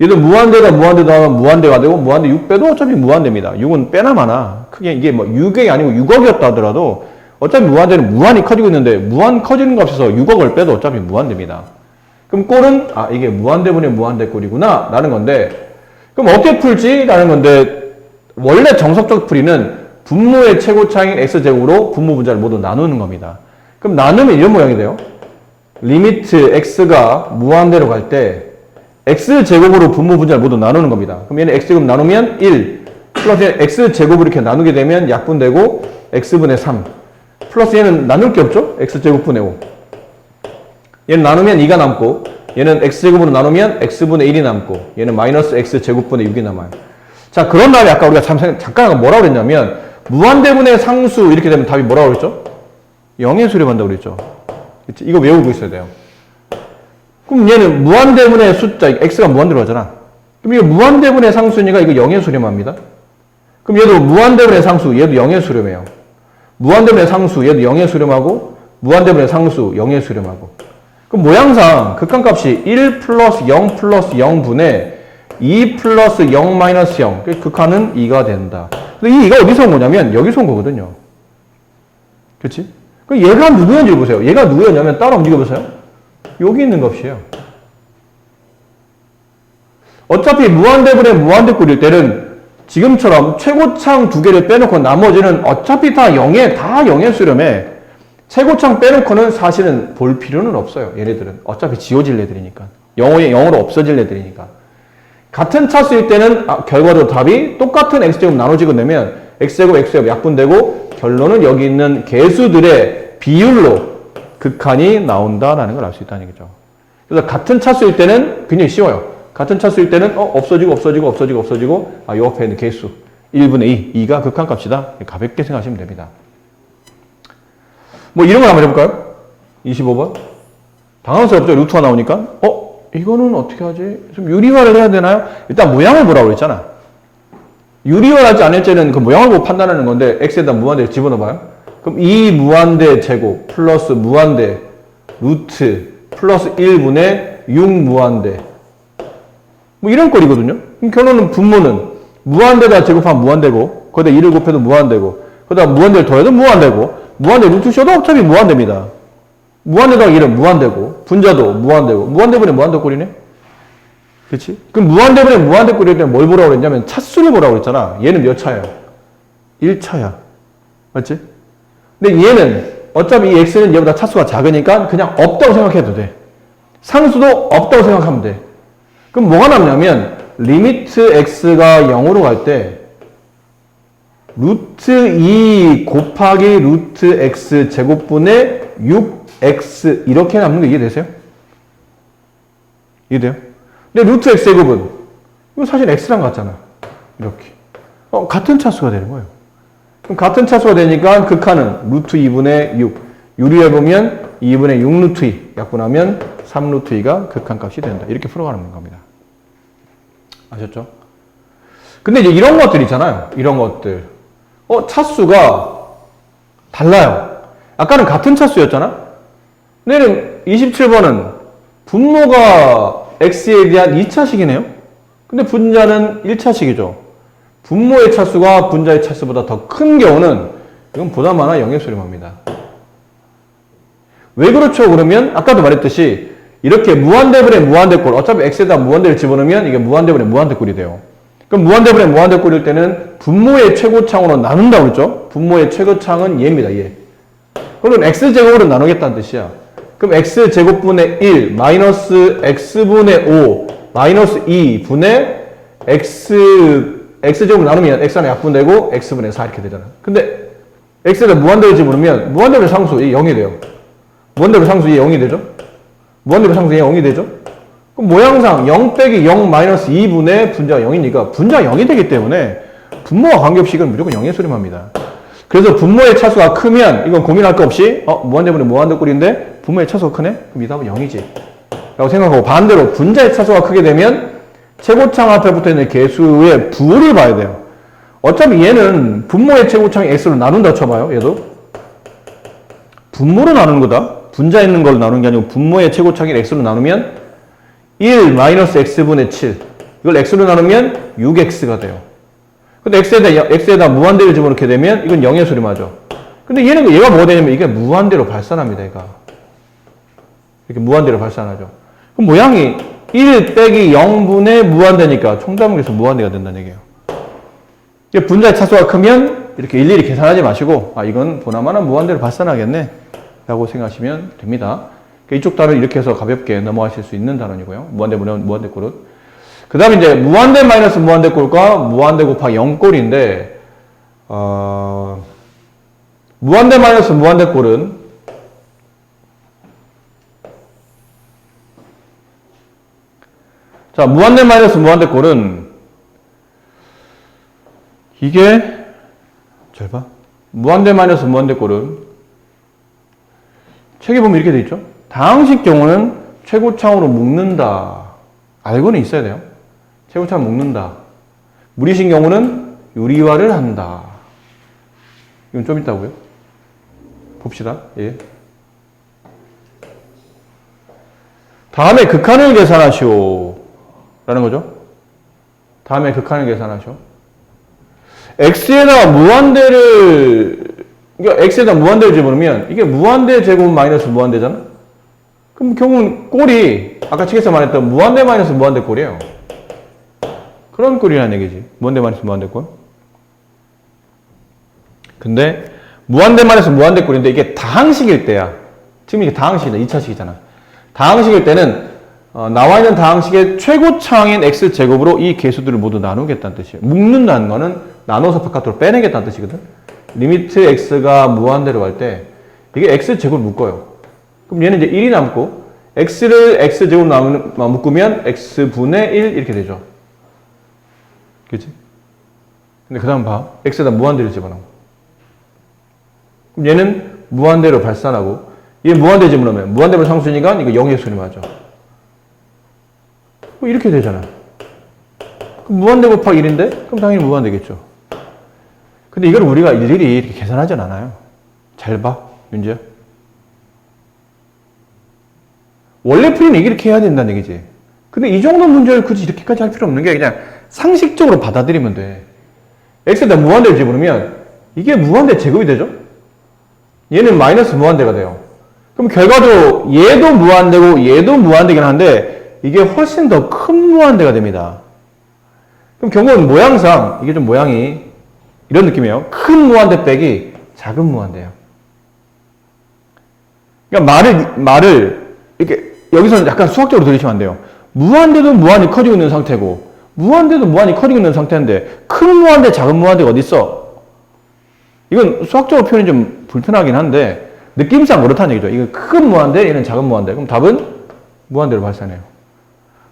얘도 무한대가 무한대도 무한대가 되고 무한대 6 빼도 어차피 무한대입니다. 6은 빼나 마나 크게 이게 뭐 6억이 아니고 6억이었다 하더라도 어차피 무한대는 무한히 커지고 있는데 무한 커지는 값에서 6억을 빼도 어차피 무한대입니다. 그럼 꼴은 이게 무한대분의 무한대 꼴이구나 라는 건데, 그럼 어떻게 풀지? 라는 건데, 원래 정석적 풀이는 분모의 최고차인 x제곱으로 분모 분자를 모두 나누는 겁니다. 그럼 나누면 이런 모양이 돼요. 리미트 x가 무한대로 갈 때 x제곱으로 분모 분자를 모두 나누는 겁니다. 그럼 얘는 x제곱 나누면 1 플러스 x제곱으로 이렇게 나누게 되면 약분되고 x분의 3 플러스 얘는 나눌 게 없죠? x제곱분의 5. 얘는 나누면 2가 남고, 얘는 x제곱으로 나누면 x분의 1이 남고, 얘는 마이너스 x제곱분의 6이 남아요. 자, 그런 다음에 아까 우리가 잠깐 뭐라고 그랬냐면 무한대분의 상수 이렇게 되면 답이 뭐라고 그랬죠? 0에 수렴한다고 그랬죠. 그치? 이거 외우고 있어야 돼요. 그럼 얘는 무한대분의 숫자, x가 무한대로 하잖아. 그럼 이거 무한대분의 상수니까 이거 0에 수렴합니다. 그럼 얘도 무한대분의 상수, 얘도 0에 수렴해요. 무한대분의 상수, 얘도 0에 수렴하고, 무한대분의 상수, 0에 수렴하고. 그럼 모양상 극한값이 1 플러스 0 플러스 0분의 2 플러스 0 마이너스 0. 극한은 2가 된다. 근데 이 2가 어디서 온 거냐면 여기서 온 거거든요. 그렇지? 그럼 얘가 누구였는지 보세요. 얘가 누구였냐면 따라 움직여보세요. 여기 있는 값이에요. 어차피 무한대분의 무한대꼴일 때는 지금처럼 최고창 두 개를 빼놓고 나머지는 어차피 다 0에 수렴해. 최고창 빼놓고는 사실은 볼 필요는 없어요. 얘네들은. 어차피 지워질 애들이니까. 0으로 없어질 애들이니까. 같은 차수일 때는 결과적으로 답이 똑같은 x제곱 나눠지고 내면 x제곱, x제곱 약분되고 결론은 여기 있는 개수들의 비율로 극한이 나온다라는 걸 알 수 있다는 얘기죠. 그래서 같은 차수일 때는 굉장히 쉬워요. 같은 차수일 때는 없어지고 요 앞에 있는 개수 1분의 2, 2가 극한값이다. 가볍게 생각하시면 됩니다. 뭐 이런 걸 한번 해볼까요? 25번. 당황스럽죠? 루트가 나오니까. 이거는 어떻게 하지? 좀 유리화를 해야 되나요? 일단 모양을 보라고 그랬잖아. 유리화하지 않을 때는 그 모양을 보고 판단하는 건데 x에다 무한대를 집어넣어봐요. 그럼 2 무한대 제곱 플러스 무한대 루트 플러스 1분의 6 무한대 뭐 이런 꼴이거든요. 그럼 결론은 분모는 무한대다 제곱하면 무한대고 거기다 2를 곱해도 무한대고 거기다 무한대를 더해도 무한대고 무한대 루트 씌워도 어차피 무한대입니다. 무한대다가 1은 무한대고 분자도 무한대고 무한대분의 무한대꼴이네. 그렇지? 그럼 무한대분의 무한대꼴일 때는 뭘 보라고 그랬냐면 차수를 보라고 그랬잖아. 얘는 몇 차야? 1차야. 맞지? 근데 얘는 어차피 이 x는 얘보다 차수가 작으니까 그냥 없다고 생각해도 돼. 상수도 없다고 생각하면 돼. 그럼 뭐가 남냐면 리미트 x가 0으로 갈 때 루트 2 곱하기 루트 x 제곱분의 6x 이렇게 남는 거 이해되세요? 이해돼요? 근데 루트 x 제곱은 이거 사실 x랑 같잖아. 이렇게. 같은 차수가 되는 거예요. 그럼 같은 차수가 되니까 극한은 루트 2분의 6. 유리해보면 2분의 6 루트 2. 약분하면 3 루트 2가 극한값이 된다. 이렇게 풀어가는 겁니다. 아셨죠? 근데 이제 이런 것들 있잖아요. 이런 것들. 차수가 달라요. 아까는 같은 차수였잖아? 근데 27번은 분모가 x에 대한 2차식이네요? 근데 분자는 1차식이죠. 분모의 차수가 분자의 차수보다 더 큰 경우는 이건 보다마나 0에 수렴합니다. 왜 그렇죠? 그러면 아까도 말했듯이 이렇게 무한대분의 무한대꼴 어차피 x에다 무한대를 집어넣으면 이게 무한대분의 무한대꼴이 돼요. 그럼 무한대분의 무한대꼴일 때는 분모의 최고창으로 나눈다고 그랬죠? 분모의 최고창은 얘입니다. 얘. 그럼 x제곱으로 나누겠다는 뜻이야. 그럼 x제곱분의 1 마이너스 x분의 5 마이너스 2분의 x제곱 나누면 x 하나 약분되고 x분의 4 이렇게 되잖아. 근데 x에다 무한대를 집어넣으면 무한대분의 상수 0이 돼요. 무한대분의 상수 0이 되죠? 무한대분의 상수 0이 되죠? 그럼 모양상 0 빼기 0 마이너스 2분의 분자가 0이니까 분자가 0이 되기 때문에 분모와 관계없이 이건 무조건 0에 수렴합니다. 그래서 분모의 차수가 크면 이건 고민할 거 없이 무한대분의 무한대꼴인데 분모의 차수가 크네? 그럼 이 답은 0이지. 라고 생각하고 반대로 분자의 차수가 크게 되면 최고창 앞에 붙어있는 개수의 부호를 봐야 돼요. 어차피 얘는 분모의 최고창이 x로 나눈다 쳐봐요. 얘도. 분모로 나누는 거다. 분자 있는 걸 나누는 게 아니고 분모의 최고창이 x로 나누면 1 마이너스 x분의 7. 이걸 x로 나누면 6x가 돼요. 근데 x에다 무한대를 집어넣게 되면 이건 0에 수렴하죠. 근데 얘가 뭐가 되냐면 이게 무한대로 발산합니다. 얘가. 이렇게 무한대로 발산하죠. 그럼 모양이 1 빼기 0분의 무한대니까 총담으로서 무한대가 된다는 얘기예요. 분자의 차수가 크면 이렇게 일일이 계산하지 마시고 이건 보나마나 무한대로 발산하겠네 라고 생각하시면 됩니다. 이쪽 단어를 이렇게 해서 가볍게 넘어가실 수 있는 단어이고요. 무한대꼴은. 그 다음에 이제 무한대 마이너스 무한대꼴과 무한대 곱하기 0꼴인데 무한대 마이너스 무한대꼴은 자, 무한대 마이너스 무한대꼴은 이게 잘 봐. 무한대 마이너스 무한대꼴은 책에 보면 이렇게 돼 있죠. 다항식 경우는 최고차항으로 묶는다. 알고는 있어야 돼요. 최고차항 묶는다. 무리식 경우는 유리화를 한다. 이건 좀 있다고요? 봅시다. 예. 다음에 극한을 계산하시오. 라는 거죠. 다음에 극한을 계산하시오. x에다가 무한대를, 그러니까 x에다 무한대를 집어넣으면 이게 무한대 제곱 마이너스 무한대잖아? 그럼 결국은 꼴이 아까 책에서 말했던 무한대 마이너스 무한대 꼴이에요. 그런 꼴이라는 얘기지. 무한대 마이너스 무한대 꼴. 근데 무한대 마이너스 무한대 꼴인데 이게 다항식일 때야. 지금 이게 다항식이다. 2차식이잖아. 다항식일 때는 나와 있는 다항식의 최고차항인 x제곱으로 이 개수들을 모두 나누겠다는 뜻이에요. 묶는다는 거는 나눠서 바깥으로 빼내겠다는 뜻이거든. 리미트 x가 무한대로 갈 때 이게 x제곱을 묶어요. 그럼 얘는 이제 1이 남고 x를 x제곱으로 묶으면 x분의 1 이렇게 되죠. 그치? 근데 그 다음 봐. x에다 무한대를 집어넣어. 그럼 얘는 무한대로 발산하고 얘 무한대 집어넣으면 무한대면 상수니까 이거 0의 수니 맞아. 이렇게 되잖아. 그럼 무한대 곱하기 1인데? 그럼 당연히 무한대겠죠. 근데 이걸 우리가 일일이 이렇게 계산하진 않아요. 잘 봐, 윤지야. 원래 풀이는 이렇게 해야 된다는 얘기지. 근데 이 정도 문제를 굳이 이렇게까지 할 필요 없는 게 그냥 상식적으로 받아들이면 돼. x에다 무한대를 집어넣으면 이게 무한대 제곱이 되죠? 얘는 마이너스 무한대가 돼요. 그럼 결과적으로 얘도 무한대고 얘도 무한대긴 한데 이게 훨씬 더 큰 무한대가 됩니다. 그럼 결국은 모양상 이게 좀 모양이 이런 느낌이에요. 큰 무한대 빼기 작은 무한대예요. 그러니까 말을 이렇게 여기서는 약간 수학적으로 들으시면 안 돼요. 무한대도 무한이 커지고 있는 상태고 무한대도 무한이 커지고 있는 상태인데 큰 무한대 작은 무한대가 어디 있어? 이건 수학적으로 표현이 좀 불편하긴 한데 느낌상 그렇다는 얘기죠. 이건 큰 무한대, 얘는 작은 무한대. 그럼 답은 무한대로 발산해요.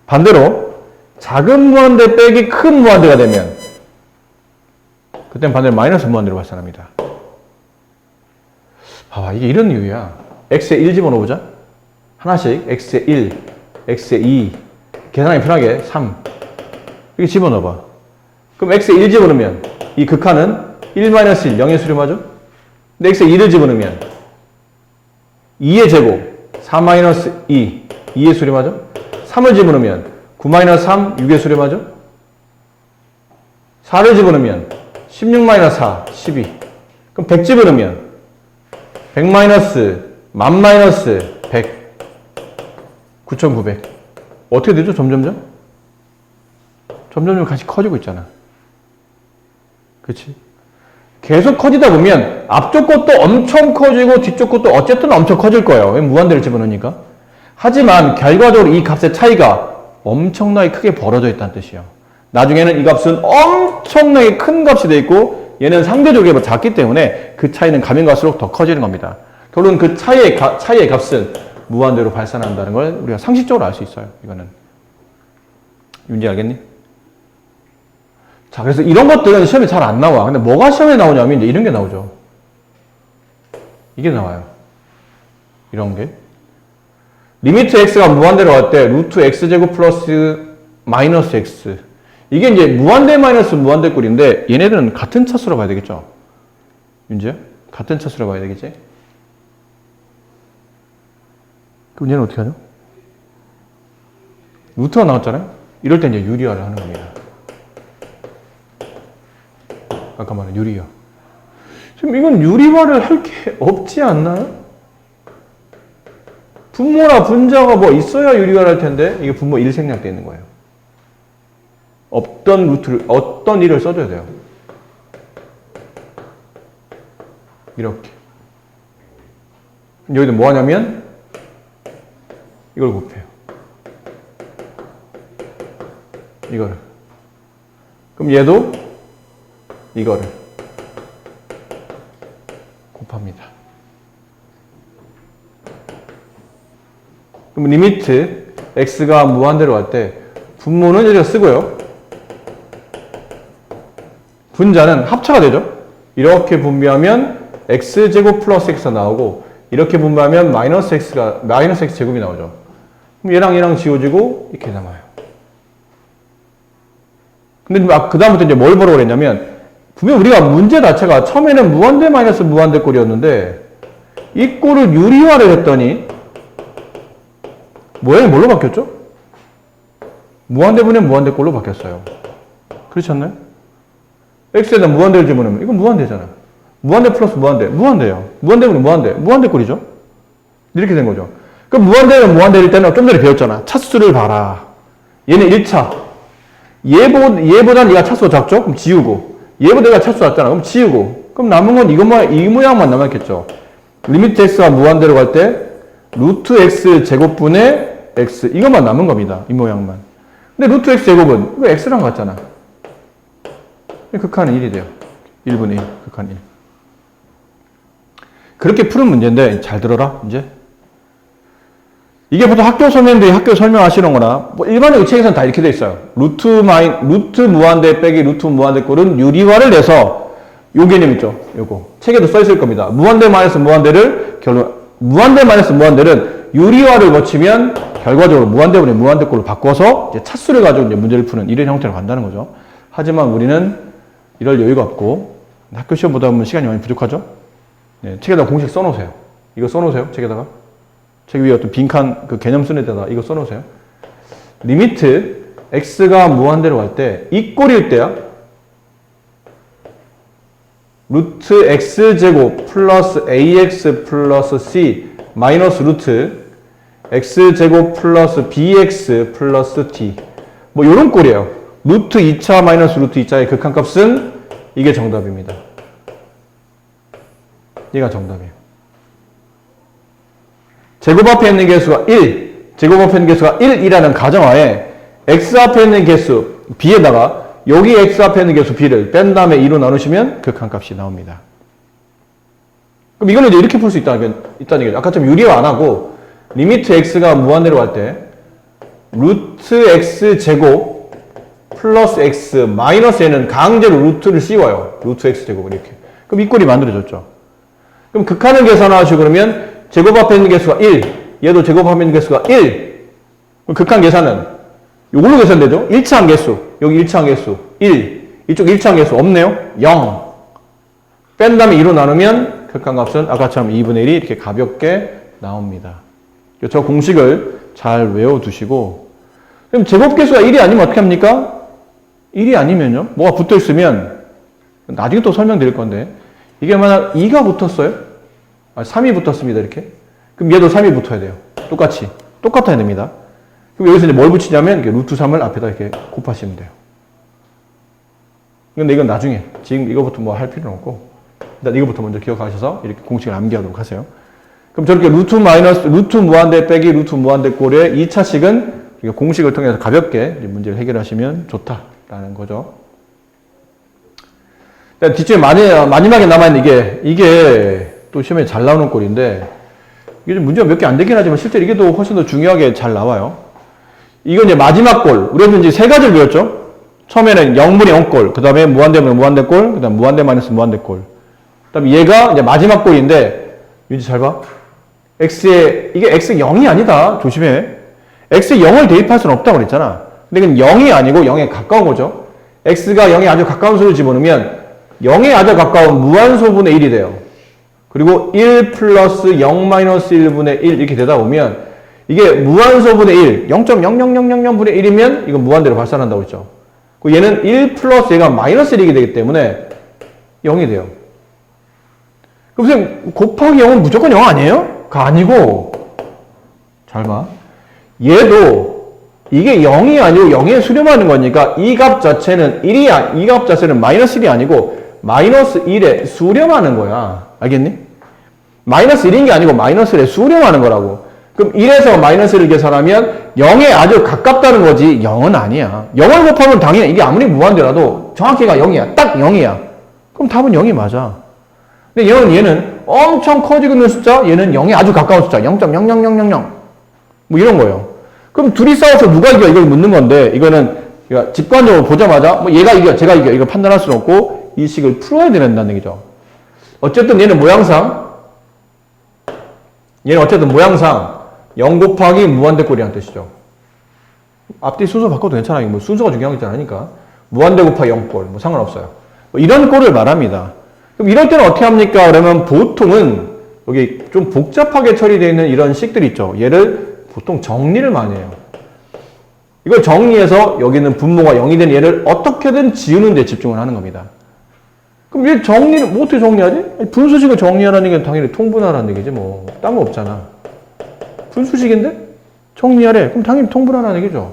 반대로 작은 무한대 빼기 큰 무한대가 되면 그때는 반대로 마이너스 무한대로 발산합니다. 봐봐, 이게 이런 이유야. x에 1 집어넣어보자. 하나씩 x에 1, x에 2, 계산하기 편하게 3 이렇게 집어넣어봐. 그럼 x에 1 집어넣으면 이 극한은 1-1, 0의 수렴 하죠? 근데 x에 2를 집어넣으면 2의 제곱, 4-2, 2의 수렴하죠? 3을 집어넣으면 9-3, 6의 수렴하죠? 4를 집어넣으면 16-4, 12. 그럼 100 집어넣으면 100-, 1000-, 100, 9900. 어떻게 되죠? 점점점 같이 커지고 있잖아. 그치? 계속 커지다 보면 앞쪽 것도 엄청 커지고 뒤쪽 것도 어쨌든 엄청 커질 거예요. 왜 무한대를 집어넣으니까. 하지만 결과적으로 이 값의 차이가 엄청나게 크게 벌어져 있다는 뜻이에요. 나중에는 이 값은 엄청나게 큰 값이 돼 있고 얘는 상대적으로 작기 때문에 그 차이는 가면 갈수록 더 커지는 겁니다. 결론은 그 차이의 값은 무한대로 발산한다는 걸 우리가 상식적으로 알 수 있어요. 이거는. 윤지 알겠니? 자, 그래서 이런 것들은 시험에 잘 안 나와. 근데 뭐가 시험에 나오냐면 이제 이런 게 나오죠. 이게 나와요. 이런 게. 리미트 x가 무한대로 갈 때 루트 x제곱 플러스 마이너스 x. 이게 이제 무한대 마이너스 무한대 꼴인데 얘네들은 같은 차수로 봐야 되겠죠? 윤지야? 같은 차수로 봐야 되겠지? 그럼 얘는 어떻게 하죠? 루트가 나왔잖아요? 이럴 때 이제 유리화를 하는 겁니다. 아까 말한 유리화. 지금 이건 유리화를 할 게 없지 않나요? 분모나 분자가 뭐 있어야 유리화를 할 텐데 이게 분모 1 생략되어 있는 거예요. 없던 루트를, 어떤 일을 써줘야 돼요. 이렇게. 여기도 뭐 하냐면 이걸 곱해요. 이거를. 그럼 얘도 이거를 곱합니다. 그럼 리미트 x가 무한대로 갈 때 분모는 여기다 쓰고요. 분자는 합차가 되죠. 이렇게 분비하면 x제곱 플러스 x가 나오고 이렇게 분배하면 마이너스 x 제곱이 나오죠. 그럼 얘랑 지워지고 이렇게 남아요. 근데 그 다음부터 이제 뭘 보라고 그랬냐면, 분명 우리가 문제 자체가 처음에는 무한대 마이너스 무한대 꼴이었는데, 이 꼴을 유리화를 했더니, 모양이 뭘로 바뀌었죠? 무한대분의 무한대 꼴로 바뀌었어요. 그렇지 않나요? x에다 무한대를 집어넣으면 이건 무한대잖아. 무한대 플러스 무한대예요. 무한대분의 무한대 꼴이죠. 이렇게 된 거죠. 그럼 무한대는 무한대일 때는 좀 전에 배웠잖아. 차수를 봐라. 얘는 1차. 얘보단 얘가 차수가 작죠? 그럼 지우고. 얘보다 얘가 차수가 작잖아. 그럼 지우고. 그럼 남은 건 이 모양만 남았겠죠. 리미트 x가 무한대로 갈 때 루트 x 제곱분의 x 이것만 남은 겁니다. 이 모양만. 근데 루트 x 제곱은 이거 x랑 같잖아. 극한은 1이 돼요. 1분의 1, 극한 1. 그렇게 푸는 문제인데 잘 들어라 이제. 이게 보통 학교 설명하시는 거나 뭐 일반적인 책에서는 다 이렇게 돼 있어요. 루트 무한대 빼기 루트 무한대 꼴은 유리화를 내서 요 개념 있죠. 요거 책에도 써 있을 겁니다. 무한대 마이너스 무한대를 무한대 마이너스 무한대를 유리화를 거치면 결과적으로 무한대분의 무한대 꼴로 바꿔서 이제 차수를 가지고 이제 문제를 푸는 이런 형태로 간다는 거죠. 하지만 우리는 이럴 여유가 없고 학교 시험 보다 보면 시간이 많이 부족하죠. 네, 책에다 공식 써놓으세요. 이거 써놓으세요. 책에다가. 책 위에 어떤 빈칸 그 개념 쓰는 데다가 이거 써놓으세요. 리미트 x가 무한대로 갈 때 이 꼴일 때야. 루트 x제곱 플러스 ax 플러스 c 마이너스 루트 x제곱 플러스 bx 플러스 t 뭐 요런 꼴이에요. 루트 2차 마이너스 루트 2차의 극한값은 이게 정답입니다. 얘가 정답이에요. 제곱 앞에 있는 개수가 1, 제곱 앞에 있는 개수가 1이라는 가정하에 x 앞에 있는 개수 b에다가 여기 x 앞에 있는 개수 b를 뺀 다음에 2로 나누시면 극한값이 나옵니다. 그럼 이거는 이제 이렇게 풀 수 있다는 얘기죠. 아까처럼 유리화 안 하고 리미트 x가 무한대로 갈 때 루트 x 제곱 플러스 x 마이너스 얘는 강제로 루트를 씌워요. 루트 x 제곱을 이렇게. 그럼 이 꼴이 만들어졌죠. 그럼 극한을 계산하시고 그러면 제곱 앞에 있는 개수가 1, 얘도 제곱 앞에 있는 개수가 1. 그럼 극한 계산은 이걸로 계산되죠? 1차항 개수, 여기 1차항 개수 1, 이쪽 1차항 개수 없네요? 0. 뺀 다음에 2로 나누면 극한값은 아까처럼 2분의 1이 이렇게 가볍게 나옵니다. 저 공식을 잘 외워두시고 그럼 제곱 개수가 1이 아니면 어떻게 합니까? 1이 아니면요? 뭐가 붙어 있으면 나중에 또 설명드릴 건데 이게 만약 2가 붙었어요? 3이 붙었습니다. 이렇게. 그럼 얘도 3이 붙어야 돼요. 똑같아야 됩니다. 그럼 여기서 이제 뭘 붙이냐면 이렇게 루트 3을 앞에다 이렇게 곱하시면 돼요. 근데 이건 나중에 지금 이거부터 뭐 할 필요는 없고 일단 이거부터 먼저 기억하셔서 이렇게 공식을 암기하도록 하세요. 그럼 저렇게 루트 무한대 빼기 루트 무한대 꼴의 2차식은 공식을 통해서 가볍게 문제를 해결하시면 좋다라는 거죠. 뒤쪽에 마지막에 남아있는 이게 또 시험에 잘 나오는 꼴인데 이게 좀 문제가 몇 개 안 되긴 하지만 실제로 이게 더 훨씬 더 중요하게 잘 나와요. 이건 이제 마지막 꼴. 우리가 이제 세 가지를 배웠죠. 처음에는 0분의 0꼴, 그 다음에 무한대분의 무한대꼴, 그 다음 무한대 마이너스 무한대꼴. 그 다음에 얘가 이제 마지막 꼴인데 윤지 잘 봐. 이게 x 0이 아니다. 조심해. x에 0을 대입할 수는 없다고 그랬잖아. 근데 이건 0이 아니고 0에 가까운 거죠. x가 0에 아주 가까운 수를 집어넣으면 0에 아주 가까운 무한소분의 1이 돼요. 그리고 1 플러스 0 마이너스 1분의 1 이렇게 되다 보면 이게 무한소분의 1, 0.00000분의 1이면 이건 무한대로 발산한다고 했죠. 얘는 1 플러스 얘가 마이너스 1이게 되기 때문에 0이 돼요. 그럼 선생님 곱하기 0은 무조건 0 아니에요? 그거 아니고 잘 봐. 얘도 이게 0이 아니고 0에 수렴하는 거니까 이 값 자체는 이 값 자체는 마이너스 1이 아니고 마이너스 1에 수렴하는 거야. 알겠니? 마이너스 1인 게 아니고 마이너스 1에 수렴하는 거라고. 그럼 1에서 마이너스를 계산하면 0에 아주 가깝다는 거지 0은 아니야. 0을 곱하면 당연히 이게 아무리 무한대라도 정확히가 0이야. 딱 0이야. 그럼 답은 0이 맞아. 근데 얘는 엄청 커지고 있는 숫자, 얘는 0에 아주 가까운 숫자, 0.00000. 뭐 이런 거예요. 그럼 둘이 싸워서 누가 이겨? 이걸 묻는 건데, 이거는 직관적으로 보자마자, 뭐 얘가 이겨, 제가 이겨, 이거 판단할 수는 없고, 이 식을 풀어야 된다는 얘기죠. 어쨌든 얘는 모양상, 얘는 어쨌든 모양상 0 곱하기 무한대꼴이라는 뜻이죠. 앞뒤 순서 바꿔도 괜찮아요. 뭐 순서가 중요한 게 아니니까. 무한대 곱하기 0꼴. 뭐 상관없어요. 뭐 이런 꼴을 말합니다. 그럼 이럴 때는 어떻게 합니까? 그러면 보통은 여기 좀 복잡하게 처리되어 있는 이런 식들이 있죠. 얘를 보통 정리를 많이 해요. 이걸 정리해서 여기는 분모가 0이 된 얘를 어떻게든 지우는 데 집중을 하는 겁니다. 그럼 얘 정리를 뭐 어떻게 정리하지? 분수식을 정리하라는 게 당연히 통분하라는 얘기지 뭐. 딴 거 없잖아. 분수식인데? 정리하래. 그럼 당연히 통분하라는 얘기죠.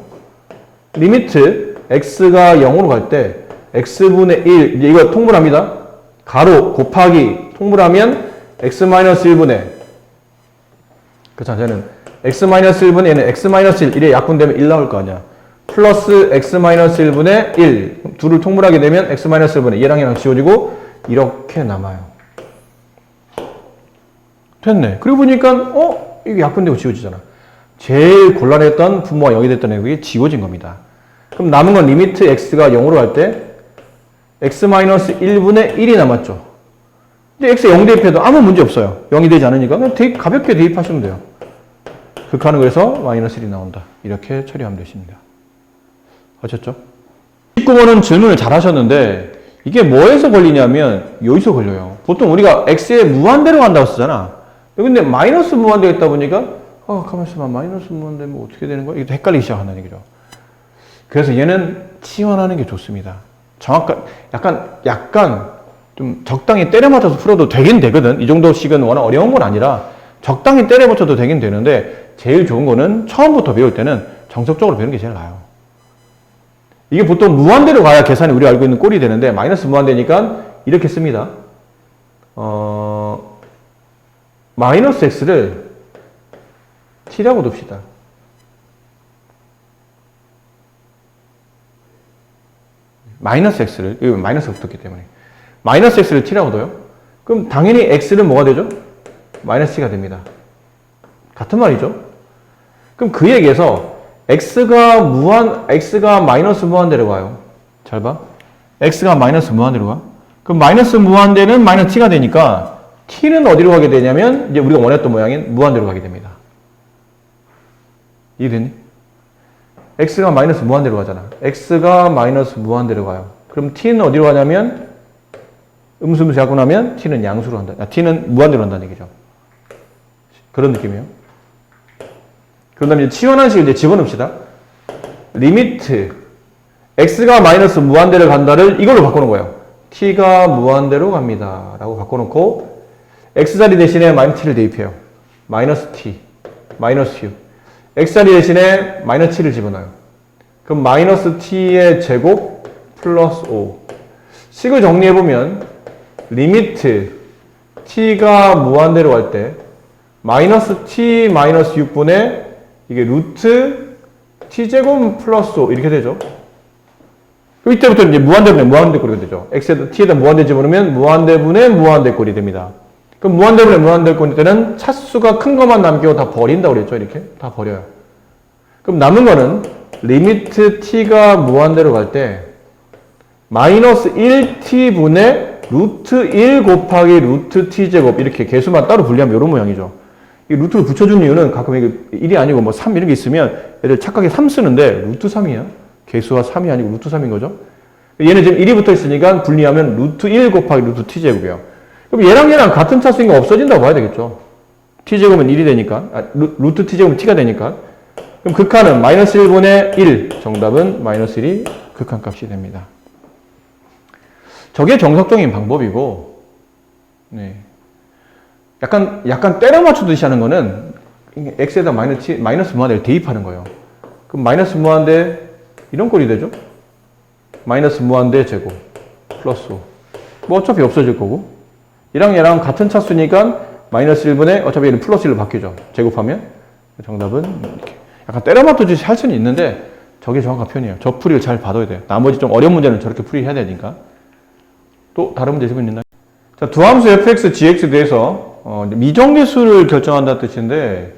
리미트 x가 0으로 갈 때 x분의 1 이제 이거 통분합니다. 가로 곱하기 통분하면 x-1분의 그렇잖아. 쟤는 x-1분의 얘는 x-1 이래 약분되면 1 나올 거 아니야. 플러스 x-1분의 1 둘을 통분하게 되면 x-1분의 얘랑 얘랑 지워지고 이렇게 남아요. 됐네. 그리고 보니까 이게 약분되고 지워지잖아. 제일 곤란했던 분모가 0이 됐던 애가 지워진 겁니다. 그럼 남은 건 리미트 x가 0으로 갈 때 x-1분의 1이 남았죠. 근데 x에 0 대입해도 아무 문제 없어요. 0이 되지 않으니까 그냥 가볍게 대입하시면 돼요. 극하는 거에서 마이너스 1이 나온다. 이렇게 처리하면 되십니다. 아셨죠? 19번은 질문을 잘 하셨는데 이게 뭐에서 걸리냐면 여기서 걸려요. 보통 우리가 x에 무한대로 간다고 쓰잖아. 근데 마이너스 무한대가 있다 보니까 가만히 있어봐. 마이너스 무한대면 어떻게 되는 거야? 이게 헷갈리기 시작한다는 얘기죠. 그래서 얘는 치환하는 게 좋습니다. 약간 좀 적당히 때려 맞춰서 풀어도 되긴 되거든. 이 정도씩은 워낙 어려운 건 아니라 적당히 때려 맞춰도 되긴 되는데 제일 좋은 거는 처음부터 배울 때는 정석적으로 배우는 게 제일 나아요. 이게 보통 무한대로 가야 계산이 우리가 알고 있는 꼴이 되는데 마이너스 무한대니까 이렇게 씁니다. 마이너스 x를 t라고 둡시다. 마이너스 x를, 이거 마이너스가 붙었기 때문에. 마이너스 x를 t라고 둬요. 그럼 당연히 x는 뭐가 되죠? 마이너스 t가 됩니다. 같은 말이죠. 그럼 그 얘기에서 x가 마이너스 무한대로 가요. 잘 봐. x가 마이너스 무한대로 가. 그럼 마이너스 무한대는 마이너스 t가 되니까 t는 어디로 가게 되냐면 이제 우리가 원했던 모양인 무한대로 가게 됩니다. 이해됐니? x가 마이너스 무한대로 가잖아. x가 마이너스 무한대로 가요. 그럼 t는 어디로 가냐면 음수 잡고 나면 t는 양수로 한다. t는 무한대로 한다는 얘기죠. 그런 느낌이에요. 그런 다음에 치환한 식을 이제 집어넣읍시다. 리미트 x가 마이너스 무한대로 간다를 이걸로 바꾸는 거예요. t가 무한대로 갑니다. 라고 바꿔놓고 x자리 대신에 마이너스 t를 대입해요. 마이너스 t, 마이너스 u. x자리 대신에 마이너스 t를 집어넣어요. 그럼 마이너스 t의 제곱 플러스 5. 식을 정리해보면 리미트 t가 무한대로 갈 때 마이너스 t 마이너스 6분의 이게 루트 t제곱 플러스 5 이렇게 되죠. 이때부터 이제 무한대분의 무한대꼴이 되죠. x에다 t에다 무한대 집어넣으면 무한대분의 무한대꼴이 됩니다. 그럼 무한대분의 무한대꼴일 때는 차수가 큰 것만 남기고 다 버린다고 그랬죠. 이렇게 다 버려요. 그럼 남은 거는 리미트 t가 무한대로 갈 때 마이너스 1t분의 루트 1 곱하기 루트 t제곱 이렇게 개수만 따로 분리하면 이런 모양이죠. 이 루트를 붙여준 이유는 가끔 이게 1이 아니고 뭐 3 이런 게 있으면 얘들 착하게 3 쓰는데 루트 3이야. 개수가 3이 아니고 루트 3인 거죠. 얘는 지금 1이 붙어 있으니까 분리하면 루트 1 곱하기 루트 t제곱이에요. 그럼 얘랑 같은 차수인 거 없어진다고 봐야 되겠죠. t제곱은 1이 되니까, 루트 t제곱은 t가 되니까. 그럼 극한은 마이너스 1분의 1. 정답은 마이너스 1이 극한값이 됩니다. 저게 정석적인 방법이고, 네. 약간 때려 맞추듯이 하는 거는 x에다 마이너스 무한대를 대입하는 거예요. 그럼 마이너스 무한대 이런 꼴이 되죠? 마이너스 무한대 제곱 플러스 5. 뭐 어차피 없어질 거고 얘랑 같은 차수니까 마이너스 1분의 어차피 얘는 플러스 1로 바뀌죠. 제곱하면 정답은 이렇게 약간 때려 맞추듯이 할 수는 있는데 저게 정확한 표현이에요. 저 풀이를 잘 봐둬야 돼요. 나머지 좀 어려운 문제는 저렇게 풀이해야 되니까. 또 다른 문제 질문 있나요? 자, 두 함수 fx, gx에 대해서 미정계수를 결정한다는 뜻인데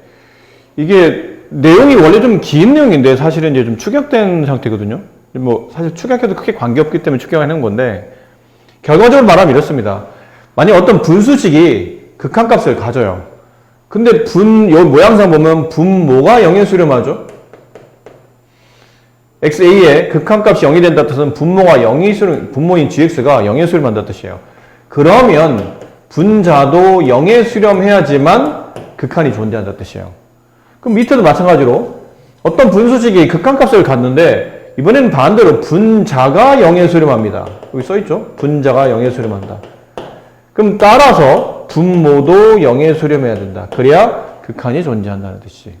이게 내용이 원래 좀 긴 내용인데 사실은 이제 좀 축약된 상태거든요. 뭐 사실 축약해도 크게 관계없기 때문에 축약하는 건데 결과적으로 말하면 이렇습니다. 만약 어떤 분수식이 극한값을 가져요. 근데 요 모양상 보면 분모가 0에 수렴하죠? XA의 극한값이 0이 된다 뜻은 분모가 0이 수렴, 분모인 GX가 0에 수렴한다 뜻이에요. 그러면 분자도 0에 수렴해야지만 극한이 존재한다 뜻이에요. 그럼 밑에도 마찬가지로 어떤 분수식이 극한값을 갖는데 이번에는 반대로 분자가 0에 수렴합니다. 여기 써있죠? 분자가 0에 수렴한다. 그럼 따라서 분모도 0에 수렴해야 된다. 그래야 극한이 존재한다는 뜻이.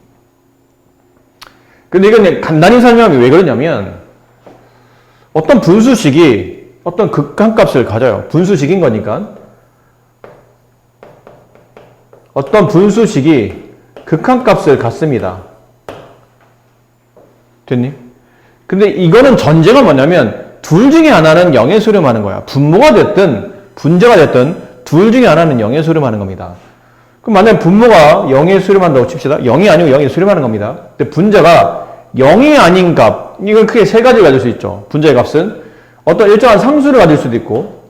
근데 이건 간단히 설명하면 왜 그러냐면 어떤 분수식이 어떤 극한값을 가져요. 분수식인 거니까. 어떤 분수식이 극한값을 갖습니다. 됐니? 근데 이거는 전제가 뭐냐면 둘 중에 하나는 0에 수렴하는 거야. 분모가 됐든 분자가 됐든 둘 중에 하나는 0에 수렴하는 겁니다. 그럼 만약에 분모가 0에 수렴한다고 칩시다. 0이 아니고 0에 수렴하는 겁니다. 근데 분자가 0이 아닌 값, 이건 크게 세 가지를 가질 수 있죠. 분자의 값은 어떤 일정한 상수를 가질 수도 있고,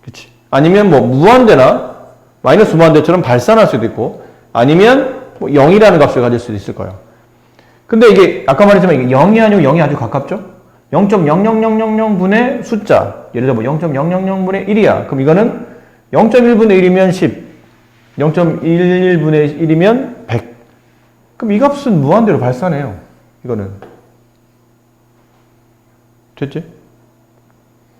그치? 아니면 뭐 무한대나 마이너스 무한대처럼 발산할 수도 있고, 아니면 뭐 0이라는 값을 가질 수도 있을 거예요. 근데 이게 아까 말했지만 이게 0이 아니고 0이 아주 가깝죠? 0.00000분의 숫자, 예를 들어 뭐 0.000분의 1이야. 그럼 이거는 0.1분의 1이면 10, 0.11분의 1이면 100. 그럼 이 값은 무한대로 발산해요. 이거는. 됐지?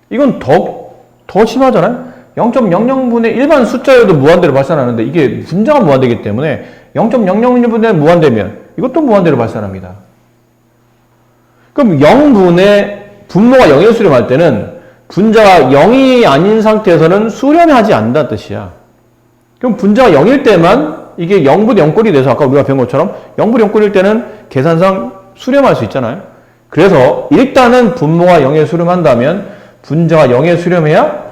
이건 더 심하잖아요? 0.00분의 일반 숫자여도 무한대로 발산하는데 이게 분자가 무한대이기 때문에 0.001분의 무한대면 이것도 무한대로 발산합니다. 그럼 0분의 분모가 0에 수렴할 때는 분자가 0이 아닌 상태에서는 수렴하지 않는다는 뜻이야. 그럼 분자가 0일 때만 이게 0분의 0꼴이 돼서 아까 우리가 배운 것처럼 0분의 0꼴일 때는 계산상 수렴할 수 있잖아요. 그래서 일단은 분모가 0에 수렴한다면 분자가 0에 수렴해야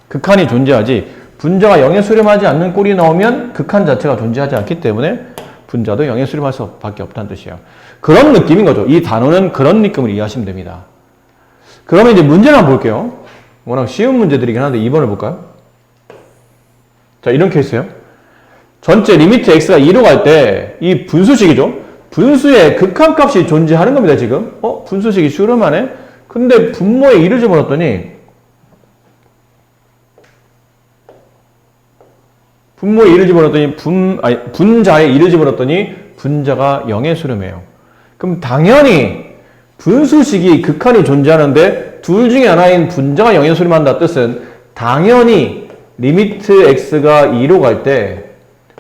극한이 존재하지, 분자가 0에 수렴하지 않는 꼴이 나오면 극한 자체가 존재하지 않기 때문에 분자도 0에 수렴할 수밖에 없다는 뜻이에요. 그런 느낌인 거죠. 이 단어는 그런 느낌을 이해하시면 됩니다. 그러면 이제 문제를 한번 볼게요. 워낙 쉬운 문제들이긴 한데 2번을 볼까요? 자, 이런 케이스예요. 전체 리미트 x가 2로 갈 때 이 분수식이죠. 분수의 극한값이 존재하는 겁니다, 지금. 분수식이 수렴하네? 근데 분모에 2를 집어넣었더니 분자에 2를 집어넣었더니 분자가 0에 수렴해요. 그럼 당연히 분수식이 극한이 존재하는데 둘 중에 하나인 분자가 0에 수렴한다 뜻은 당연히 리미트 x가 2로 갈 때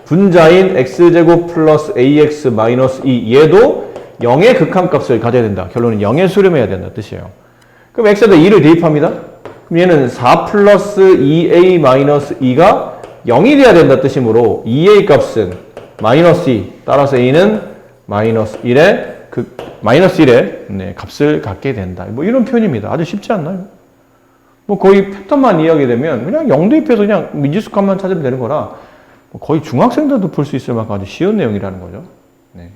분자인 x제곱 플러스 ax 마이너스 2 얘도 0의 극한값을 가져야 된다. 결론은 0에 수렴해야 된다 뜻이에요. 그럼 x에다 2를 대입합니다. 그럼 얘는 4 플러스 2a 마이너스 2가 0이 돼야 된다 뜻이므로 2a 값은 마이너스 2 따라서 a는 마이너스 1의 값을 갖게 된다. 뭐 이런 표현입니다. 아주 쉽지 않나요? 뭐 거의 패턴만 이해하게 되면 그냥 0 대입해서 그냥 미지수값만 찾으면 되는 거라 거의 중학생들도 풀 수 있을 만큼 아주 쉬운 내용이라는 거죠. 네.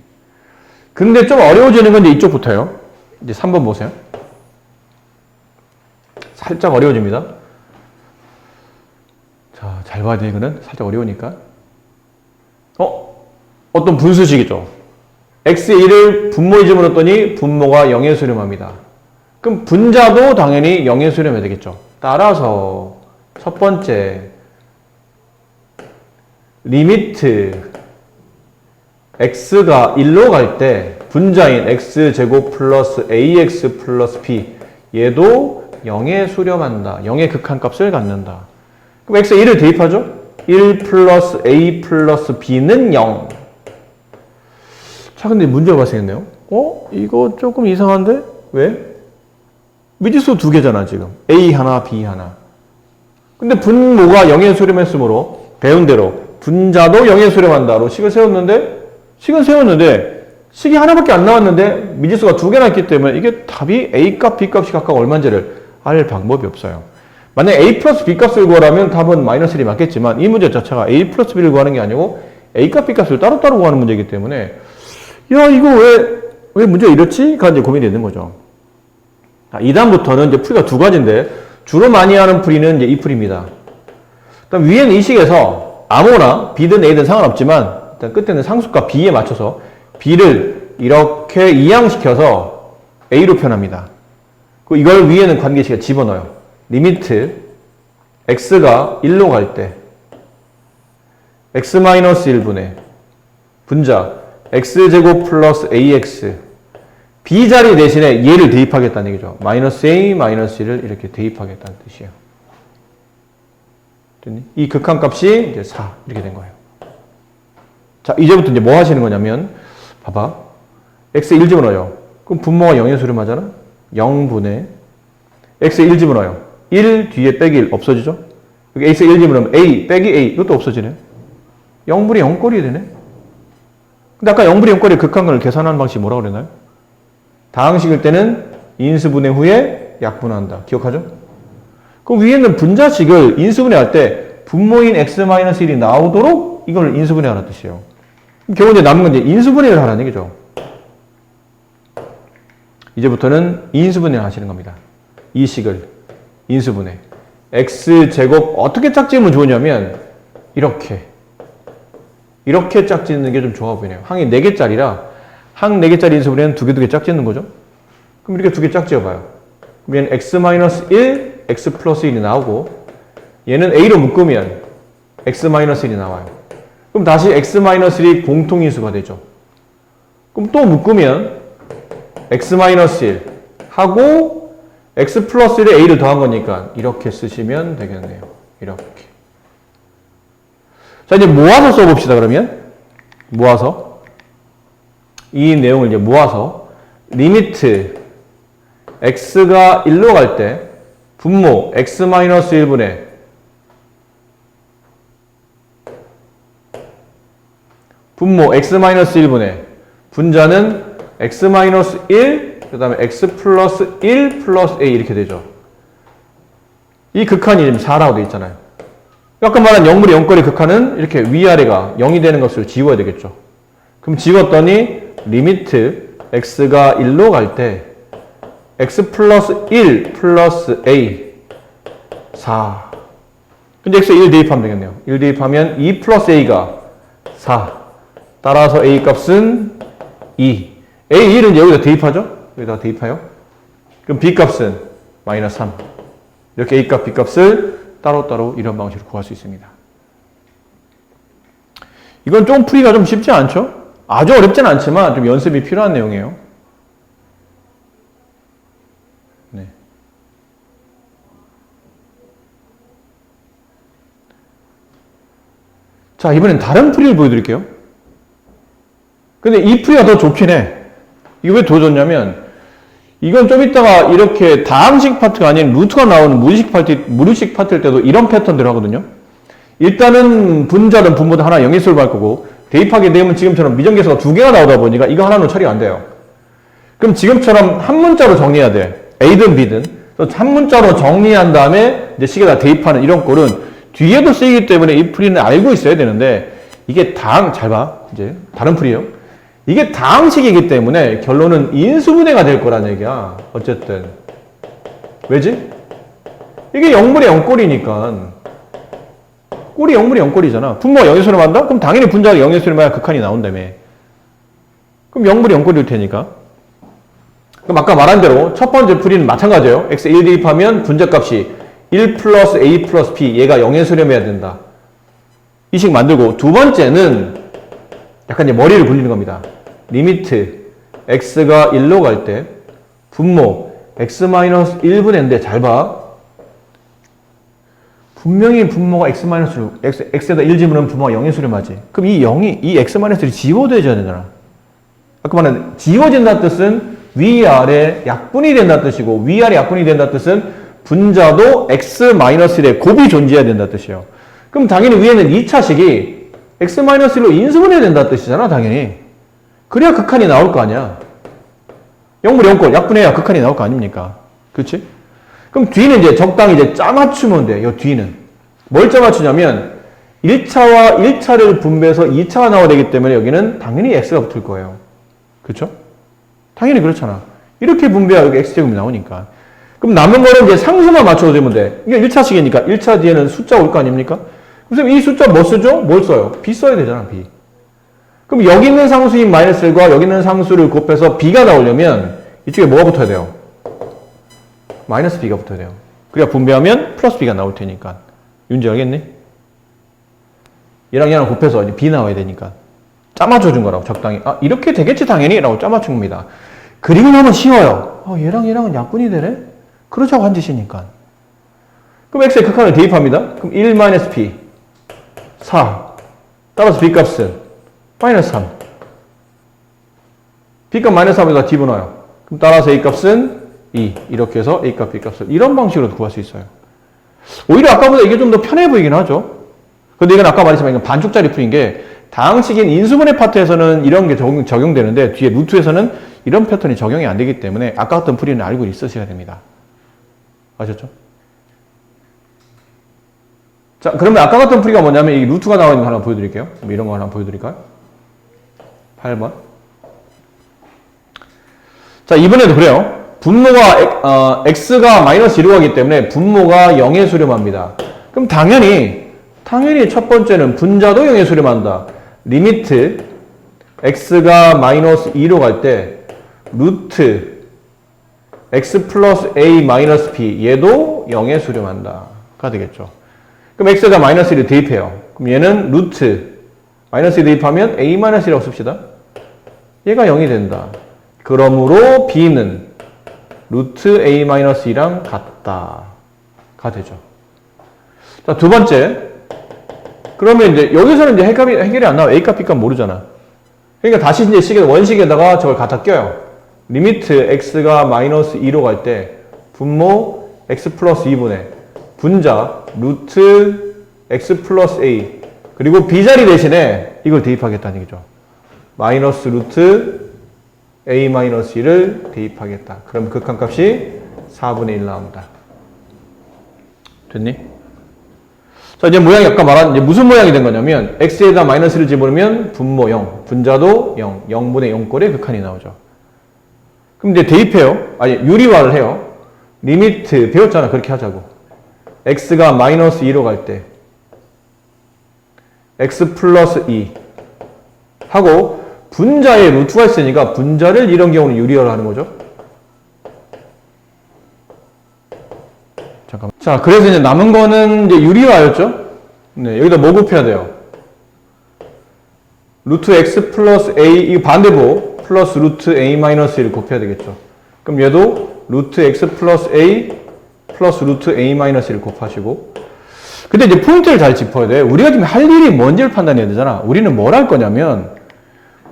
근데 좀 어려워지는 건 이제 이쪽부터요. 이제 3번 보세요. 살짝 어려워집니다. 자, 잘 봐야 돼, 이거는. 살짝 어려우니까. 어떤 분수식이죠. x의 1을 분모에 집어넣었더니 분모가 0에 수렴합니다. 그럼 분자도 당연히 0에 수렴해야 되겠죠. 따라서 첫 번째 리미트 x가 1로 갈 때 분자인 x제곱 플러스 ax 플러스 b 얘도 0에 수렴한다. 0의 극한값을 갖는다. 그럼 x에 1을 대입하죠? 1 플러스 a 플러스 b는 0. 자, 근데 문제가 발생했네요. 이거 조금 이상한데? 왜? 미지수 두 개잖아, 지금. a 하나, b 하나. 근데 분모가 0에 수렴했으므로 배운 대로 분자도 0에 수렴한다로 식을 세웠는데 식이 하나밖에 안 나왔는데 미지수가 두 개나 있기 때문에 이게 답이 a값, b값이 각각 얼마인지를 알 방법이 없어요. 만약에 a 플러스 b값을 구하라면 답은 마이너스 1이 맞겠지만 이 문제 자체가 a 플러스 b를 구하는 게 아니고 a값, b값을 따로따로 구하는 문제이기 때문에 야, 이거 왜 문제가 이렇지? 가 이제 고민이 되는 거죠. 2단부터는 이제 풀이가 두 가지인데 주로 많이 하는 풀이는 이제 이 풀이입니다. 그다음 위에는 이 식에서 아무나 B든 A든 상관없지만 일단 끝에는 상수값 B에 맞춰서 B를 이렇게 이항시켜서 A로 표현합니다. 그리고 이걸 위에는 관계식에 집어넣어요. 리미트 x가 1로 갈 때 x-1분의 분자 x제곱 플러스 ax b자리 대신에 얘를 대입하겠다는 얘기죠. 마이너스 a, 마이너스 1을 이렇게 대입하겠다는 뜻이에요. 됐니? 이 극한값이 이제 4 이렇게 된 거예요. 자, 이제부터 이제 뭐 하시는 거냐면 봐봐. x 1 집어넣어요. 그럼 분모가 0의 수렴하잖아? 0분의 x 1 집어넣어요. 1 뒤에 빼기 1 없어지죠? 여기 x 1 집어넣으면 a 빼기 a 이것도 없어지네. 0분의 0꼴이 되네. 근데 아까 0분의 0꼴의 극한을 계산하는 방식이 뭐라고 그랬나요? 다항식일 때는 인수분해 후에 약분한다. 기억하죠? 그럼 위에는 분자식을 인수분해할 때 분모인 x-1이 나오도록 이걸 인수분해하라는 뜻이에요. 결국 이제 남은 건 이제 인수분해를 하라는 얘기죠. 이제부터는 인수분해를 하시는 겁니다. 이 식을 인수분해. x제곱 어떻게 짝지으면 좋으냐면 이렇게 짝짓는 게 좀 좋아 보이네요. 항이 4개짜리라 항 4개짜리 인수분해는 두 개 짝짓는 거죠. 그럼 이렇게 두 개 짝지어봐요. 그럼 얘는 x-1, x 플러스 1이 나오고 얘는 a로 묶으면 x-1이 나와요. 그럼 다시 x-1이 공통인수가 되죠. 그럼 또 묶으면 x-1 하고 x 플러스 1에 a를 더한 거니까 이렇게 쓰시면 되겠네요. 이렇게. 자, 이제 모아서 써봅시다, 그러면. 모아서. 이 내용을 이제 모아서 리미트 x가 1로 갈 때 분모 x-1분의 분모 x-1분의 분자는 x-1 그 다음에 x 플러스 1 플러스 a 이렇게 되죠. 이 극한이 지금 4라고 되어 있잖아요. 아까 말한 0분의 0거리 극한은 이렇게 위아래가 0이 되는 것을 지워야 되겠죠. 그럼 지웠더니 리미트 x가 1로 갈 때 x 플러스 1 플러스 a 4. 근데 x에 1 대입하면 되겠네요. 1 대입하면 2 플러스 a가 4. 따라서 a 값은 2. a 1은 여기다 대입하죠? 여기다 대입해요. 그럼 b 값은 마이너스 3. 이렇게 a 값, b 값을 따로따로 이런 방식으로 구할 수 있습니다. 이건 좀 풀이가 좀 쉽지 않죠? 아주 어렵진 않지만 좀 연습이 필요한 내용이에요. 네. 자, 이번엔 다른 풀이를 보여드릴게요. 근데 이 풀이가 더 좋긴 해. 이게 왜 더 좋냐면 이건 좀 이따가 이렇게 다항식 파트가 아닌 루트가 나오는 무리식 파트일 때도 이런 패턴대로 하거든요. 일단은 분자든 분모든 하나 영일수를 할 거고 대입하게 되면 지금처럼 미정계수가 2개가 나오다 보니까 이거 하나는 처리가 안 돼요. 그럼 지금처럼 한 문자로 정리해야 돼. A든 B든. 한 문자로 정리한 다음에 이제 식에다 대입하는 이런 꼴은 뒤에도 쓰이기 때문에 이 풀이는 알고 있어야 되는데 이게 잘 봐. 이제 다른 풀이에요. 이게 다항식이기 때문에 결론은 인수분해가 될 거란 얘기야. 어쨌든. 왜지? 이게 0분의 0꼴이니까. 꼴이 0분의 0꼴이잖아. 분모가 0의 수렴한다? 그럼 당연히 분자가 0의 수렴해야 극한이 나온다며. 그럼 0분의 0꼴일 테니까. 그럼 아까 말한 대로 첫 번째 풀이는 마찬가지예요. x 1 대입하면 분자값이 1 플러스 a 플러스 b 얘가 0의 수렴해야 된다. 이 식 만들고 두 번째는 약간 이제 머리를 굴리는 겁니다. 리미트 x가 1로 갈 때 분모 x-1분의인데 잘 봐. 분명히 분모가 x에다 1 집으면 분모가 0에 수렴하지. 그럼 이 x-1이 지워져야 되잖아. 아까 말한 지워진다는 뜻은 위아래 약분이 된다는 뜻이고 위아래 약분이 된다는 뜻은 분자도 x-1의 곱이 존재해야 된다는 뜻이에요. 그럼 당연히 위에는 2차식이 x-1로 인수분해야 된다는 뜻이잖아, 당연히. 그래야 극한이 나올 거 아니야. 0분의 0꼴 약분해야 극한이 나올 거 아닙니까? 그렇지? 그럼 뒤는 이제 적당히 이제 짜맞추면 돼. 요 뒤는. 뭘 짜맞추냐면 1차와 1차를 분배해서 2차가 나와야 되기 때문에 여기는 당연히 x가 붙을 거예요. 그렇죠? 당연히 그렇잖아. 이렇게 분배해야 여기 x제곱이 나오니까. 그럼 남은 거는 이제 상수만 맞춰주면 돼. 이게 1차식이니까 1차 뒤에는 숫자 올 거 아닙니까? 선생님 이 숫자 뭐 쓰죠? 뭘 써요? b 써야 되잖아, b. 그럼 여기 있는 상수인 마이너스 1과 여기 있는 상수를 곱해서 b가 나오려면 이쪽에 뭐가 붙어야 돼요? 마이너스 b가 붙어야 돼요. 그래야 분배하면 플러스 b가 나올 테니까. 윤지 알겠니? 얘랑 얘랑 곱해서 이제 b 나와야 되니까. 짜맞춰 준 거라고, 적당히. 아, 이렇게 되겠지, 당연히? 라고 짜맞춘 겁니다. 그리고 나면 쉬워요. 얘랑 얘랑은 약분이 되네? 그러자고 한 짓이니까. 그럼 x의 극한을 대입합니다. 그럼 1-p, 4. 따라서 b 값은 마이너스 3. b 값 마이너스 3에다 집어넣어요. 그럼 따라서 a 값은 2. 이렇게 해서 a 값, b 값을 이런 방식으로 구할 수 있어요. 오히려 아까보다 이게 좀 더 편해 보이긴 하죠. 근데 이건 아까 말했지만 이건 반쪽짜리 풀인 게 다항식인 인수분해 파트에서는 이런 게 적용되는데 뒤에 루트에서는 이런 패턴이 적용이 안 되기 때문에 아까 같은 풀이는 알고 있으셔야 됩니다. 아셨죠? 자, 그러면 아까 같은 풀이가 뭐냐면 이 루트가 나와 있는 거 하나 보여드릴게요. 이런 거 하나 보여드릴까요? 8번. 자, 이번에도 그래요. 분모가 x가 마이너스 1로 가기 때문에 분모가 0에 수렴합니다. 그럼 당연히 첫 번째는 분자도 0에 수렴한다. 리미트 x가 마이너스 2로 갈 때 루트 x 플러스 a 마이너스 b 얘도 0에 수렴한다. 가 되겠죠. 그럼 x가 마이너스 1을 대입해요. 그럼 얘는 루트 마이너스 1 대입하면 a 마이너스 1이라고 씁시다. 얘가 0이 된다. 그러므로 b는 루트 a 마이너스 2랑 같다. 가 되죠. 자, 두 번째. 그러면 이제 여기서는 이제 해결이 안 나와. a값, b값 모르잖아. 그러니까 다시 이제 원식에다가 저걸 갖다 껴요. 리미트 x가 마이너스 2로 갈 때 분모 x 플러스 2분의 분자 루트 x 플러스 a 그리고 b자리 대신에 이걸 대입하겠다는 얘기죠. 마이너스 루트 a 마이너스 2를 대입하겠다. 그럼 극한값이 4분의 1 나옵니다. 됐니? 자, 이제 모양이 아까 말한 이제 무슨 모양이 된 거냐면 x에다 마이너스를 집어넣으면 분모 0, 분자도 0, 0분의 0꼴의 극한이 나오죠. 그럼 이제 대입해요. 아니, 유리화를 해요. 리미트 배웠잖아. 그렇게 하자고. x가 마이너스 2로 갈 때 x 플러스 2 하고 분자에 루트가 있으니까 분자를 이런 경우는 유리화를 하는 거죠. 잠깐만. 자, 그래서 이제 남은 거는 이제 유리화였죠. 네, 여기다 뭐 곱해야 돼요? 루트 x 플러스 a, 이거 반대보 플러스 루트 a 마이너스 1을 곱해야 되겠죠. 그럼 얘도 루트 x 플러스 a 플러스 루트 a 마이너스 1을 곱하시고. 근데 이제 포인트를 잘 짚어야 돼. 우리가 지금 할 일이 뭔지를 판단해야 되잖아. 우리는 뭘 할 거냐면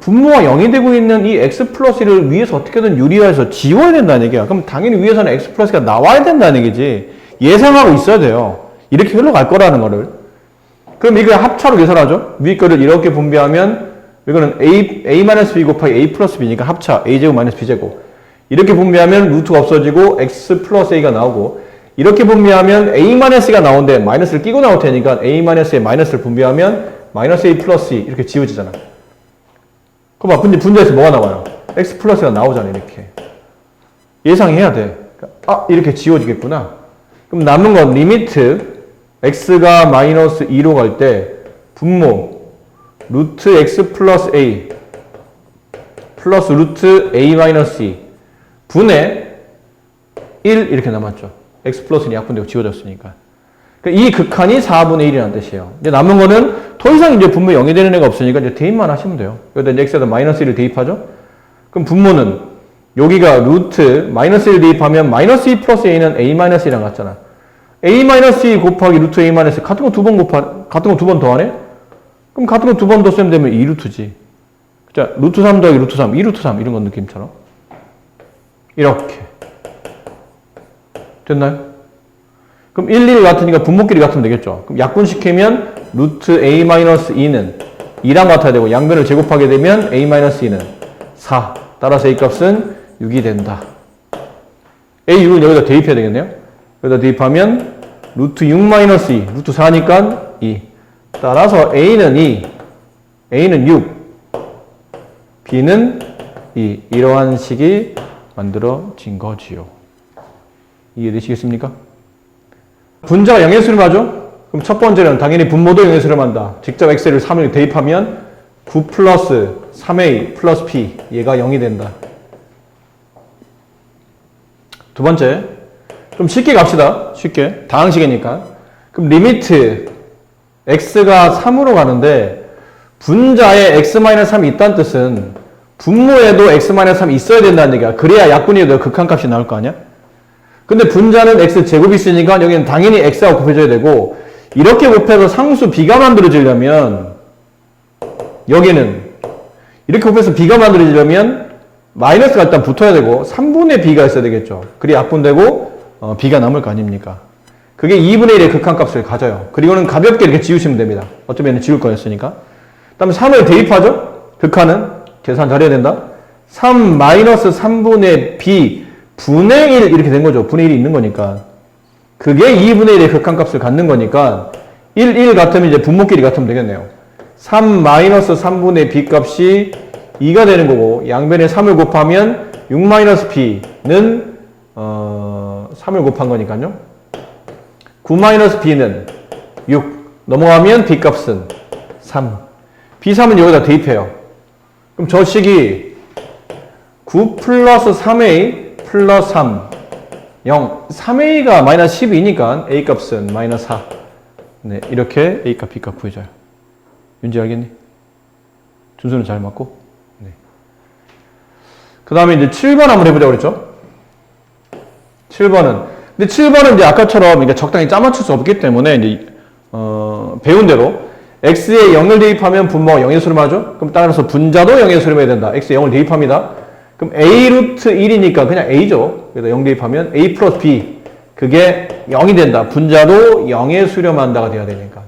분모가 0이 되고 있는 이 x 플러스 1을 위에서 어떻게든 유리화해서 지워야 된다는 얘기야. 그럼 당연히 위에서는 x 플러스가 나와야 된다는 얘기지. 예상하고 있어야 돼요. 이렇게 흘러갈 거라는 거를. 그럼 이거 합차로 계산하죠. 위에 거를 이렇게 분배하면 이거는 a-b 곱하기 a 플러스 b니까 합차 a제곱 마이너스 b제곱. 이렇게 분배하면 루트가 없어지고 x 플러스 a가 나오고 이렇게 분배하면 a-가 나오는데 마이너스를 끼고 나올 테니까 a-에 마이너스를 분배하면 마이너스 a 플러스 2 이렇게 지워지잖아. 그럼 봐, 분자에서 뭐가 나와요? x 플러스가 나오잖아. 이렇게. 예상해야 돼. 아, 이렇게 지워지겠구나. 그럼 남은 건 리미트 x가 마이너스 2로 갈 때 분모 루트 x 플러스 a 플러스 루트 a 마이너스 2 분의 1 이렇게 남았죠. x 플러스는 약분되고 지워졌으니까. 이 극한이 4분의 1이라는 뜻이에요. 이제 남은 거는 더 이상 이제 분모 0이 되는 애가 없으니까 이제 대입만 하시면 돼요. 여기다 이제 x에다 마이너스 1을 대입하죠. 그럼 분모는 여기가 루트 마이너스 1 대입하면 마이너스 2 플러스 a는 a 마이너스 2랑 같잖아. a-2 곱하기 루트 a 마이너스 같은 거 두 번 더하네? 그럼 같은 거 두 번 더 쓰면 되면 2루트지. 자, 루트 3 더하기 루트 3, 2루트 3 이런 건 느낌처럼. 이렇게. 됐나요? 그럼 1, 1 같으니까 분모끼리 같으면 되겠죠. 그럼 약분시키면 루트 a-2는 2랑 같아야 되고 양변을 제곱하게 되면 a-2는 4. 따라서 a 값은 6이 된다. a6은 여기다 대입해야 되겠네요. 여기다 대입하면 루트 6-2, 루트 4니까 2. 따라서 a는 2, a는 6, b는 2. 이러한 식이 만들어진 거지요. 이해되시겠습니까? 분자가 0에 수렴하죠? 그럼 첫 번째는 당연히 분모도 영예수렴 한다. 직접 x를 3을 대입하면 9 플러스 3a 플러스 p 얘가 0이 된다. 두 번째, 좀 쉽게 갑시다. 쉽게. 다항식이니까. 그럼 리미트 x가 3으로 가는데 분자에 x-3이 있다는 뜻은 분모에도 x-3이 있어야 된다는 얘기야. 그래야 약분이어도 극한값이 나올 거 아니야? 근데 분자는 x제곱이 있으니까 여기는 당연히 x하고 곱해줘야 되고, 이렇게 곱해서 상수 b가 만들어지려면 여기는 이렇게 곱해서 b가 만들어지려면 마이너스가 일단 붙어야 되고 3분의 b가 있어야 되겠죠. 그래야 약분되고 b가 남을 거 아닙니까? 그게 2분의 1의 극한값을 가져요. 그리고는 가볍게 이렇게 지우시면 됩니다. 어쩌면 지울 거였으니까. 그 다음에 3을 대입하죠. 극한은 계산 잘해야 된다. 3 마이너스 3분의 b 분의 1 이렇게 된 거죠. 분의 1이 있는 거니까. 그게 2분의 1의 극한값을 갖는 거니까 1 같으면 이제 분모끼리 같으면 되겠네요. 3 마이너스 3분의 b 값이 2가 되는 거고, 양변에 3을 곱하면 6 마이너스 b는 3을 곱한 거니까요. 9 마이너스 b는 6 넘어가면 b 값은 3. b3은 여기다 대입해요. 그럼 저 식이 9 플러스 3a 플러스 3 0 3a가 마이너스 12니까 a 값은 마이너스 4. 네, 이렇게 a 값 b 값 구해줘요. 윤지 알겠니? 준수는 잘 맞고. 네. 그 다음에 이제 7번 한번 해보자고 그랬죠? 7번은. 근데 7번은 이제 아까처럼 이게 적당히 짜맞출 수 없기 때문에 이제, 배운 대로 x에 0을 대입하면 분모가 0의 수렴하죠? 그럼 따라서 분자도 0의 수렴해야 된다. x에 0을 대입합니다. 그럼 a 루트 1이니까 그냥 a죠. 그래서 0 대입하면 a 플러스 b. 그게 0이 된다. 분자도 0에 수렴한다가 돼야 되니까.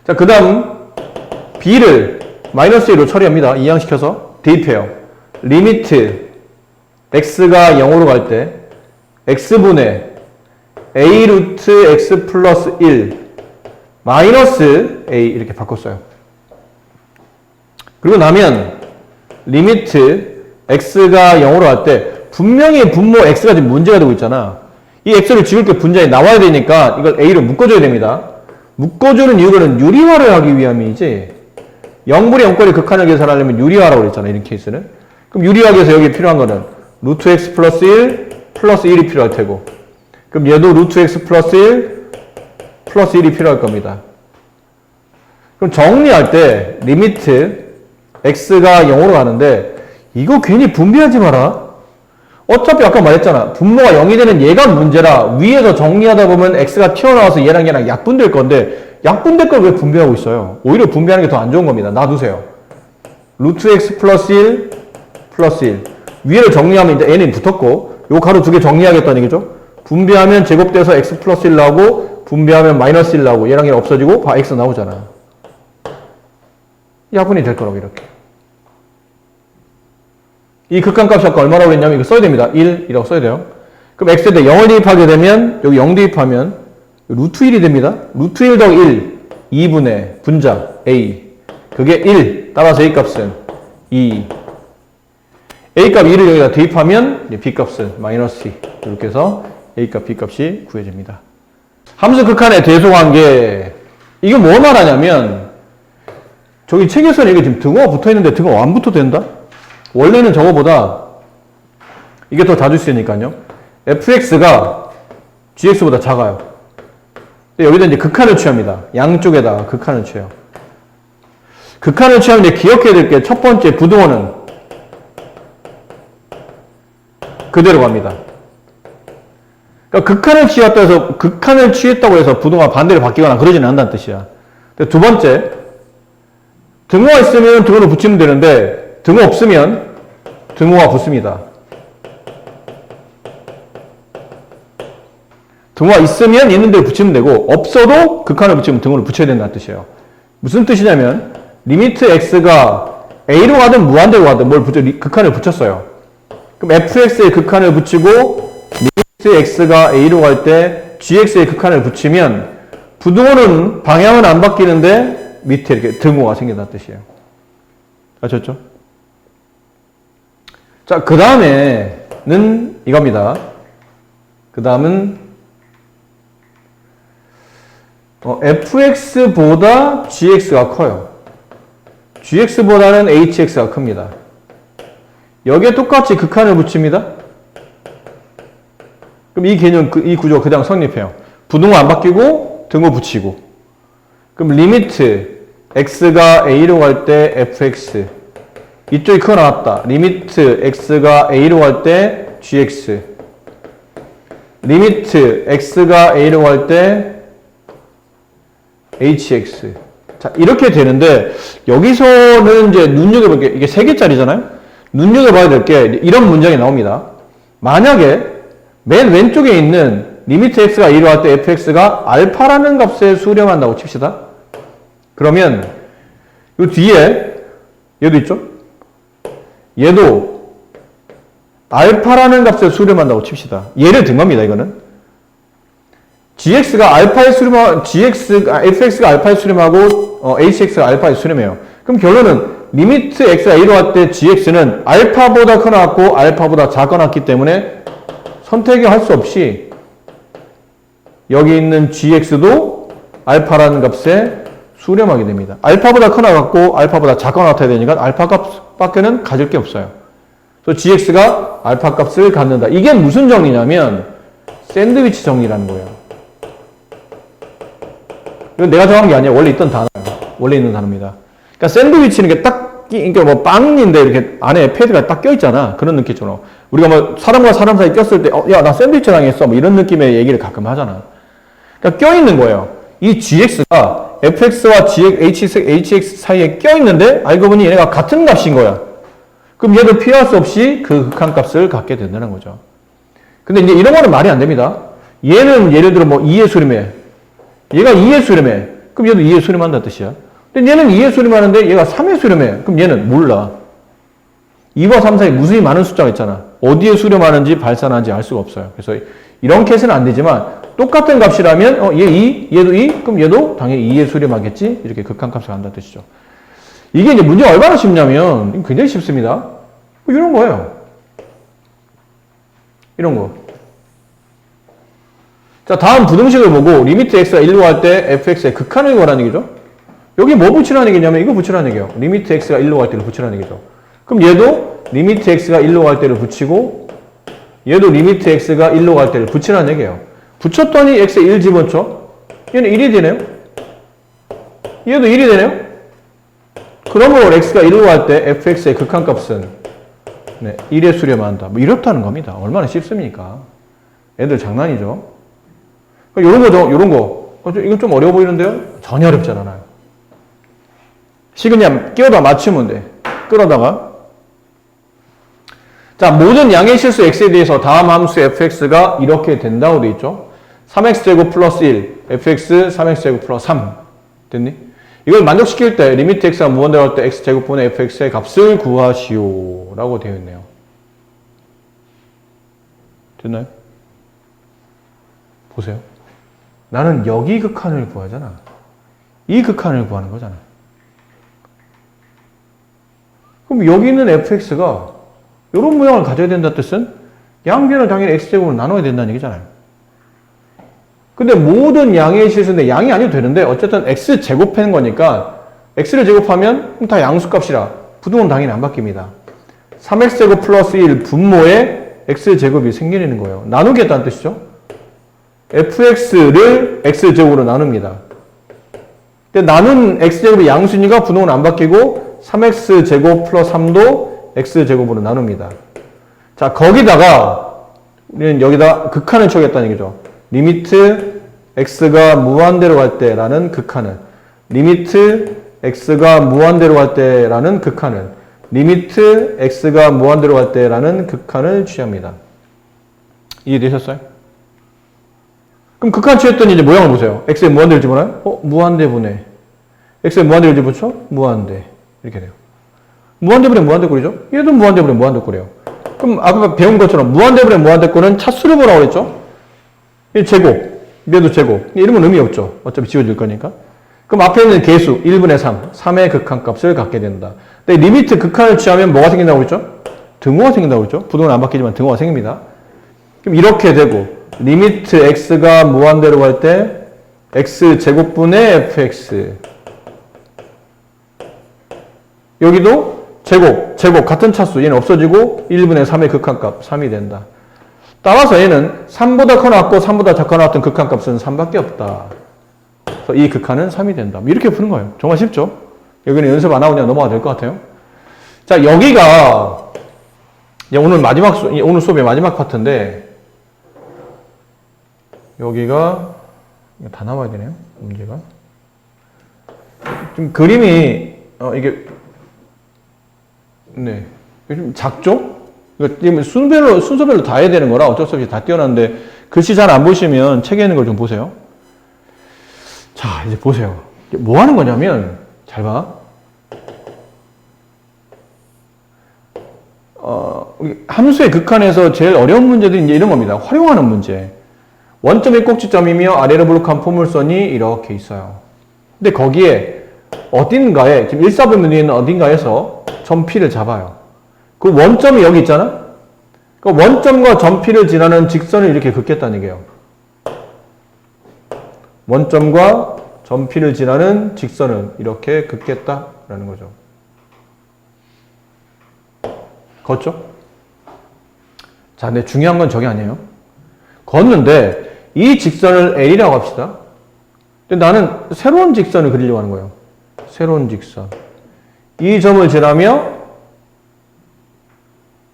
자, 그 다음 b를 마이너스 1로 처리합니다. 이항시켜서 대입해요. 리미트 x가 0으로 갈 때 x분의 a 루트 x 플러스 1 마이너스 a 이렇게 바꿨어요. 그리고 나면 리미트 x가 0으로 갈 때 분명히 분모 x가 지금 문제가 되고 있잖아. 이 x를 지울 게 분자에 나와야 되니까 이걸 a로 묶어줘야 됩니다. 묶어주는 이유는 유리화를 하기 위함이지, 0분의 0거리 극한을 계산하려면 유리화라고 그랬잖아, 이런 케이스는. 그럼 유리하기 위해서 여기 필요한 거는 루트 x 플러스 1 플러스 1이 필요할 테고, 그럼 얘도 루트 x 플러스 1 플러스 1이 필요할 겁니다. 그럼 정리할 때 리미트 x가 0으로 가는데 이거 괜히 분비하지 마라. 어차피 아까 말했잖아. 분모가 0이 되는 얘가 문제라 위에서 정리하다 보면 x가 튀어나와서 얘랑 약분될 건데 약분될 걸 왜 분비하고 있어요? 오히려 분비하는 게 더 안 좋은 겁니다. 놔두세요. 루트 x 플러스 1 플러스 1 위를 정리하면 이제 n이 붙었고 요 가로 두 개 정리하겠다는 얘기죠. 분비하면 제곱돼서 x 플러스 1 나오고 분비하면 마이너스 1 나오고 얘랑 얘 없어지고 바 x 나오잖아. 약분이 될 거라고 이렇게. 이 극한값이 아까 얼마라고 그랬냐면 이거 써야 됩니다. 1이라고 써야 돼요. 그럼 x에 대해 0을 대입하게 되면 여기 0 대입하면 루트 1이 됩니다. 루트 1 더하기 1 2분의 분자 a 그게 1 따라서 a 값은 2 a 값 2를 여기다 대입하면 b 값은 마이너스 2 이렇게 해서 a 값 b 값이 구해집니다. 함수 극한의 대소관계 이거 뭐 말하냐면 저기 책에서는 이게 지금 등호가 붙어있는데 등호가 안 붙어도 된다? 원래는 저거보다 이게 더 자주 쓰니까요. fx가 gx보다 작아요. 여기다 이제 극한을 취합니다. 양쪽에다가 극한을 취해요. 극한을 취하면 이제 기억해야 될 게 첫 번째 부등호는 그대로 갑니다. 그러니까 극한을 취했다고 해서 부등호가 반대로 바뀌거나 그러지는 않는다는 뜻이야. 두 번째, 등호가 있으면 등호를 붙이면 되는데 등호 없으면 등호가 붙습니다. 등호가 있으면 있는 대로 붙이면 되고 없어도 극한을 붙이면 등호를 붙여야 된다는 뜻이에요. 무슨 뜻이냐면 리미트 x가 a로 가든 무한대로 가든 극한을 붙였어요. 그럼 fx의 극한을 붙이고 리미트 x가 a로 갈 때 gx의 극한을 붙이면 부등호는 방향은 안 바뀌는데 밑에 이렇게 등호가 생긴다는 뜻이에요. 아셨죠? 자, 그 다음에는 이겁니다. 그 다음은 fx보다 gx가 커요. gx보다는 hx가 큽니다. 여기에 똑같이 극한을 붙입니다. 그럼 이 개념, 이 구조 그냥 성립해요. 부등호 안 바뀌고 등호 붙이고. 그럼 리미트 x가 a로 갈 때 fx. 이쪽이 크게 나왔다. 리미트 x가 a로 갈 때 gx. 리미트 x가 a로 갈 때 hx. 자, 이렇게 되는데 여기서는 이제 눈여겨볼 게 이게 3개짜리잖아요. 눈여겨봐야 될 게 이런 문장이 나옵니다. 만약에 맨 왼쪽에 있는 리미트 x가 a로 갈 때 fx가 알파라는 값에 수렴한다고 칩시다. 그러면 이 뒤에 얘도 있죠? 얘도 알파라는 값에 수렴한다고 칩시다. 예를 든 겁니다, 이거는. gx가 알파에 수렴하고, fx가 알파에 수렴하고, hx가 알파에 수렴해요. 그럼 결론은 리미트 x가 a로 갈 때 gx는 알파보다 커나왔고, 알파보다 작아놨기 때문에 선택을 할 수 없이 여기 있는 gx도 알파라는 값에 수렴하게 됩니다. 알파보다 커나갔고, 알파보다 작아나타야 되니까 알파 값밖에는 가질 게 없어요. 그래서 gx가 알파 값을 갖는다. 이게 무슨 정리냐면 샌드위치 정리라는 거예요. 이건 내가 정한 게 아니야. 원래 있던 단어예요. 원래 있는 단어입니다. 그러니까 샌드위치는 이게 딱, 그러니까 뭐 빵인데 이렇게 안에 패드가 딱 껴있잖아. 그런 느낌처럼. 우리가 뭐 사람과 사람 사이 꼈을 때, 야, 나 샌드위치 당했어. 뭐 이런 느낌의 얘기를 가끔 하잖아. 그러니까 껴있는 거예요. 이 gx가 fx와 hx 사이에 껴있는데 알고 보니 얘네가 같은 값인 거야. 그럼 얘도 피할 수 없이 그 극한 값을 갖게 된다는 거죠. 근데 이제 이런 거는 말이 안 됩니다. 얘는 예를 들어 뭐 2에 수렴해. 얘가 2에 수렴해. 그럼 얘도 2에 수렴한다는 뜻이야. 근데 얘는 2에 수렴하는데 얘가 3에 수렴해. 그럼 얘는 몰라. 2와 3 사이에 무수히 많은 숫자가 있잖아. 어디에 수렴하는지 발산하는지 알 수가 없어요. 그래서 이런 케이스는 안 되지만 똑같은 값이라면 얘 2, 얘도 2, 그럼 얘도 당연히 2에 수렴하겠지. 이렇게 극한값을 한다는 뜻이죠. 이게 이제 문제가 얼마나 쉽냐면 굉장히 쉽습니다. 이런 거예요. 이런 거. 자, 다음 부등식을 보고 리미트 x가 1로 갈 때 fx의 극한을 구하라는 얘기죠. 여기 뭐 붙이라는 얘기냐면 이거 붙이라는 얘기예요. 리미트 x가 1로 갈 때를 붙이라는 얘기죠. 그럼 얘도 리미트 x가 1로 갈 때를 붙이고 얘도 리미트 x가 1로 갈 때를 붙이라는 얘기예요. 붙였더니 x에 1 집어넣죠. 얘는 1이 되네요. 얘도 1이 되네요. 그러므로 x가 1로 갈 때 fx의 극한값은 1에 수렴한다. 뭐 이렇다는 겁니다. 얼마나 쉽습니까? 애들 장난이죠. 요런 거죠. 요런 거. 이건 좀 어려워 보이는데요? 전혀 어렵지 않아요. 식 그냥 끼워다 맞추면 돼. 끌어다가. 자, 모든 양의 실수 x에 대해서 다음 함수 fx가 이렇게 된다고 돼 있죠. 3x제곱 플러스 1, fx 3x제곱 플러스 3. 됐니? 이걸 만족시킬 때 리미트 x가 무한대로 할 때 x제곱분의 fx의 값을 구하시오 라고 되어 있네요. 됐나요? 보세요. 나는 여기 극한을 구하잖아. 이 극한을 구하는 거잖아. 그럼 여기 있는 fx가 이런 모양을 가져야 된다는 뜻은 양변을 당연히 x제곱으로 나눠야 된다는 얘기잖아요. 근데 모든 양의 실수인데 양이 아니어도 되는데 어쨌든 x제곱한 거니까 x를 제곱하면 다 양수값이라 부등호는 당연히 안 바뀝니다. 3x제곱 플러스 1 분모에 x제곱이 생기는 거예요. 나누겠다는 뜻이죠. fx를 x제곱으로 나눕니다. 근데 나눈 x제곱이 양수니까 부등호는 안 바뀌고 3x제곱 플러스 3도 x제곱으로 나눕니다. 자, 거기다가 우리는 여기다 극한을 쳐겠다는 얘기죠. 리미트 x가 무한대로 갈 때라는 극한은 리미트 x가 무한대로 갈 때라는 극한은 리미트 x가 무한대로 갈 때라는 극한을 취합니다. 이해되셨어요? 그럼 극한 취했더니 이제 모양을 보세요. x에 무한대를 집어넣어요? 무한대분의 x에 무한대를 집어넣죠? 무한대. 이렇게 돼요. 무한대분의 무한대꼴이죠? 얘도 무한대분의 무한대꼴이에요. 그럼 아까 배운 것처럼 무한대분의 무한대꼴은 차수를 보라고 그랬죠? 얘 제곱, 얘도 제곱. 이러면 의미 없죠. 어차피 지워질 거니까. 그럼 앞에 있는 개수 1분의 3, 3의 극한값을 갖게 된다. 근데 리미트 극한을 취하면 뭐가 생긴다고 그랬죠? 등호가 생긴다고 그랬죠? 부등호는 안 바뀌지만 등호가 생깁니다. 그럼 이렇게 되고 리미트 x가 무한대로 갈 때 x제곱분의 fx. 여기도 제곱 같은 차수 얘는 없어지고 1분의 3의 극한값 3이 된다. 따라서 얘는 3보다 커 나왔고 3보다 작거 나왔던 극한값은 3밖에 없다. 그래서 이 극한은 3이 된다. 이렇게 푸는 거예요. 정말 쉽죠? 여기는 연습 안 하고 그냥 넘어가도 될 것 같아요. 자, 여기가 오늘 수업의 마지막 파트인데 여기가 다 나와야 되네요. 문제가 좀 그림이 이게 네 좀 작죠? 이거 순서별로 다 해야 되는 거라 어쩔 수 없이 다 띄워놨는데 글씨 잘 안 보시면 책에 있는 걸 좀 보세요. 자, 이제 보세요. 뭐 하는 거냐면 잘 봐. 함수의 극한에서 제일 어려운 문제들이 이제 이런 겁니다. 활용하는 문제. 원점이 꼭지점이며 아래로 블록한 포물선이 이렇게 있어요. 근데 거기에 어딘가에, 지금 1사분면에 있는 어딘가에서 점 P를 잡아요. 그 원점이 여기 있잖아? 그 원점과 점 P를 지나는 직선을 이렇게 긋겠다는 얘기예요. 원점과 점 P를 지나는 직선을 이렇게 긋겠다라는 거죠. 걷죠? 자, 근데 중요한 건 저게 아니에요. 걷는데 이 직선을 L이라고 합시다. 근데 나는 새로운 직선을 그리려고 하는 거예요. 새로운 직선. 이 점을 지나며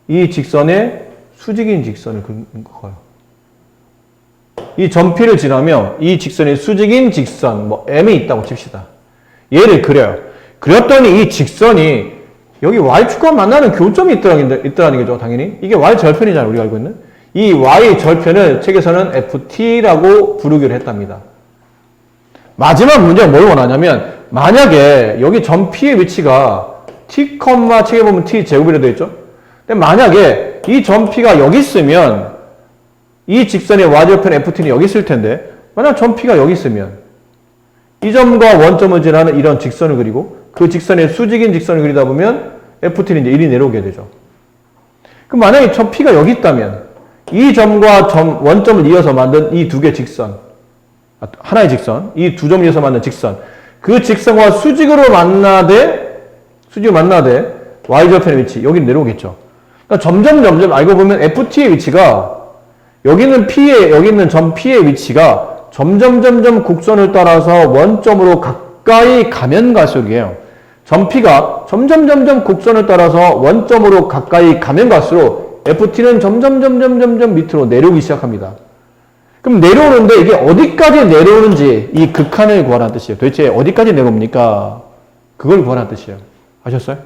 이 직선에 수직인 직선을 그리는 거예요. 이 점 P를 지나며 이 직선에 수직인 직선, 뭐 M이 있다고 칩시다. 얘를 그려요. 그렸더니 이 직선이 여기 Y축과 만나는 교점이 있더라는 거죠, 당연히. 이게 Y절편이잖아요, 우리가 알고 있는. 이 Y절편을 책에서는 FT라고 부르기로 했답니다. 마지막 문제가 뭘 원하냐면, 만약에 여기 점 P의 위치가 T, 책에 보면 T 제곱이라고 되어 있죠? 근데 만약에 이 점 P가 여기 있으면, 이 직선의 Y절편 FT는 여기 있을 텐데, 만약 점 P가 여기 있으면, 이 점과 원점을 지나는 이런 직선을 그리고, 그 직선의 수직인 직선을 그리다 보면 FT는 이제 1이 내려오게 되죠. 그럼 만약에 점 P가 여기 있다면 이 점과 원점을 이어서 만든 이 두 개의 직선, 하나의 직선, 이 두 점을 이어서 만든 직선, 그 직선과 수직으로 만나되 Y절편의 위치, 여기는 내려오겠죠. 그러니까 점점 알고 보면 FT의 위치가 여기 있는 점 P의 위치가 점점 곡선을 따라서 원점으로 가까이 가면 갈수록이에요. 점 P가 점점 곡선을 따라서 원점으로 가까이 가면 갈수록 FT는 점점 밑으로 내려오기 시작합니다. 그럼 내려오는데 이게 어디까지 내려오는지 이 극한을 구하라는 뜻이에요. 도대체 어디까지 내려옵니까? 그걸 구하라는 뜻이에요. 아셨어요?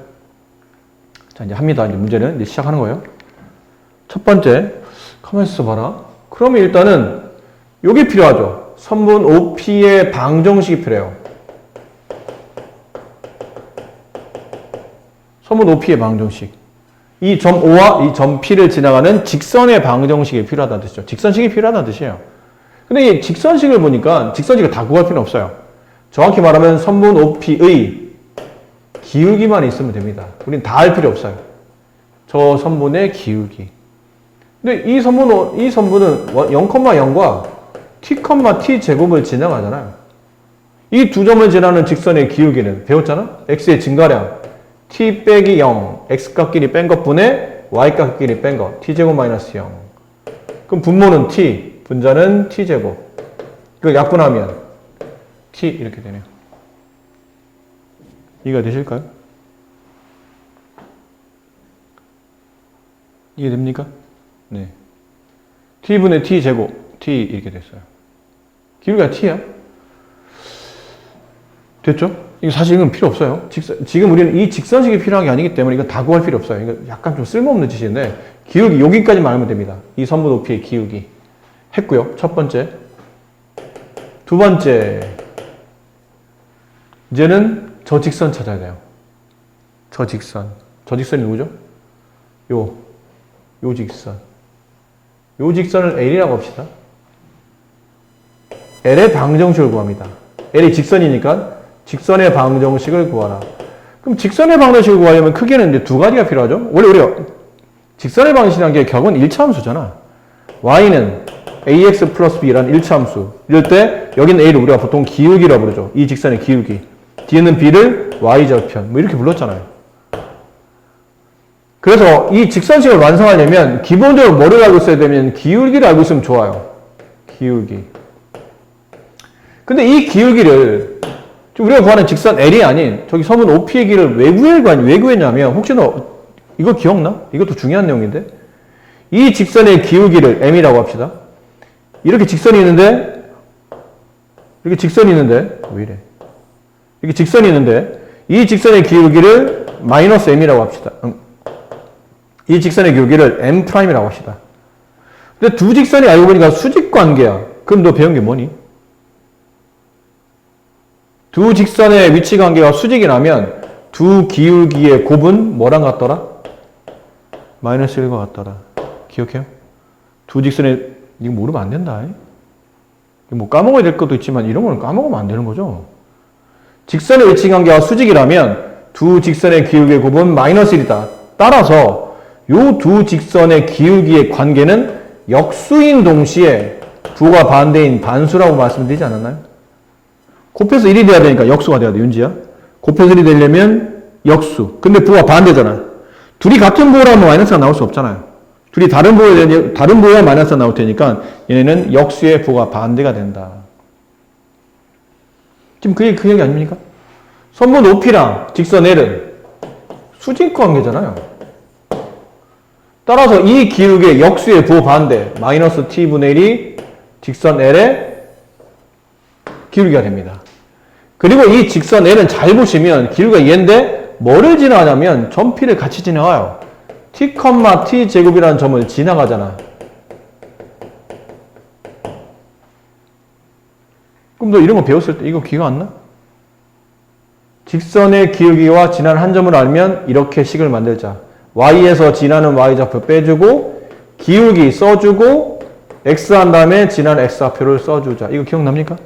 자, 이제 합니다. 이제 문제는 이제 시작하는 거예요. 첫 번째, 가만히 있어 봐라. 그러면 일단은 요게 필요하죠. 선분 OP의 방정식이 필요해요. 선분 OP의 방정식. 이 점 O와 이 점 P를 지나가는 직선의 방정식이 필요하다는 뜻이죠. 직선식이 필요하다는 뜻이에요. 근데 이 직선식을 보니까 직선식을 다 구할 필요는 없어요. 정확히 말하면 선분 OP의 기울기만 있으면 됩니다. 우린 다 할 필요 없어요. 저 선분의 기울기. 근데 이 선분은 0,0과 t, 제곱을 지나가잖아요. 이 두 점을 지나는 직선의 기울기는 배웠잖아? x의 증가량 t 빼기 0, x값끼리 뺀 것분의 y값끼리 뺀 것, t제곱 마이너스 0. 그럼 분모는 t, 분자는 t제곱. 그걸 약분하면 t 이렇게 되네요. 이해가 되실까요? 이해됩니까? 네. t분의 t제곱, t 이렇게 됐어요. 기울기가 t야? 됐죠? 이거 사실 이건 필요 없어요. 지금 우리는 이 직선식이 필요한 게 아니기 때문에 이건 다 구할 필요 없어요. 이거 약간 좀 쓸모없는 짓인데 기울기 여기까지만 알면 됩니다. 이 선분 높이의 기울기 했고요. 첫 번째. 두 번째. 이제는 저 직선 찾아야 돼요. 저 직선. 저 직선이 누구죠? 요 직선. 요 직선을 L이라고 합시다. L의 방정식을 구합니다. L이 직선이니까 직선의 방정식을 구하라. 그럼 직선의 방정식을 구하려면 크게는 이제 두 가지가 필요하죠. 원래 우리가 직선의 방정식이라는 게 격은 1차 함수잖아. y는 ax 플러스 b라는 일차함수. 이럴 때 여기는 a를 우리가 보통 기울기라고 부르죠. 이 직선의 기울기. 뒤에는 b를 y절편. 뭐 이렇게 불렀잖아요. 그래서 이 직선식을 완성하려면 기본적으로 뭐를 알고 있어야 되면 기울기를 알고 있으면 좋아요. 기울기. 근데 이 기울기를 우리가 구하는 직선 L이 아닌 저기 서문 OP의 길을 왜 구했냐면 혹시 너 이거 기억나? 이것도 중요한 내용인데 이 직선의 기울기를 M이라고 합시다. 이렇게 직선이 있는데 왜 이래? 이렇게 직선이 있는데 이 직선의 기울기를 마이너스 M이라고 합시다. 이 직선의 기울기를 M'이라고 합시다. 근데 두 직선이 알고 보니까 수직 관계야. 그럼 너 배운 게 뭐니? 두 직선의 위치 관계가 수직이라면 두 기울기의 곱은 뭐랑 같더라? 마이너스 1과 같더라. 기억해요? 두 직선의 이거 모르면 안 된다. 뭐 까먹어야 될 것도 있지만 이런 거는 까먹으면 안 되는 거죠. 직선의 위치 관계가 수직이라면 두 직선의 기울기의 곱은 마이너스 1이다. 따라서 요 두 직선의 기울기의 관계는 역수인 동시에 부가 반대인 단수라고 말씀드리지 않았나요? 곱해서 1이 돼야 되니까 역수가 돼야 돼, 윤지야. 곱해서 1이 되려면 역수. 근데 부가 반대잖아. 둘이 같은 부호라면 마이너스가 나올 수 없잖아요. 둘이 다른 부호야 마이너스가 나올 테니까 얘네는 역수의 부가 반대가 된다. 지금 그 얘기 아닙니까? 선분 OP랑 직선 L은 수직 관계잖아요. 따라서 이 기울기의 역수의 부호 반대 마이너스 t분의 1이 직선 L의 기울기가 됩니다. 그리고 이 직선 L은 잘 보시면 기울기가 얘인데 뭐를 지나가냐면 점 P를 같이 지나가요. t, t 제곱이라는 점을 지나가잖아. 그럼 너 이런 거 배웠을 때 이거 기억 안 나? 직선의 기울기와 지나는 한 점을 알면 이렇게 식을 만들자. y에서 지나는 y좌표 빼주고 기울기 써주고 x 한 다음에 지나는 x좌표를 써주자. 이거 기억납니까?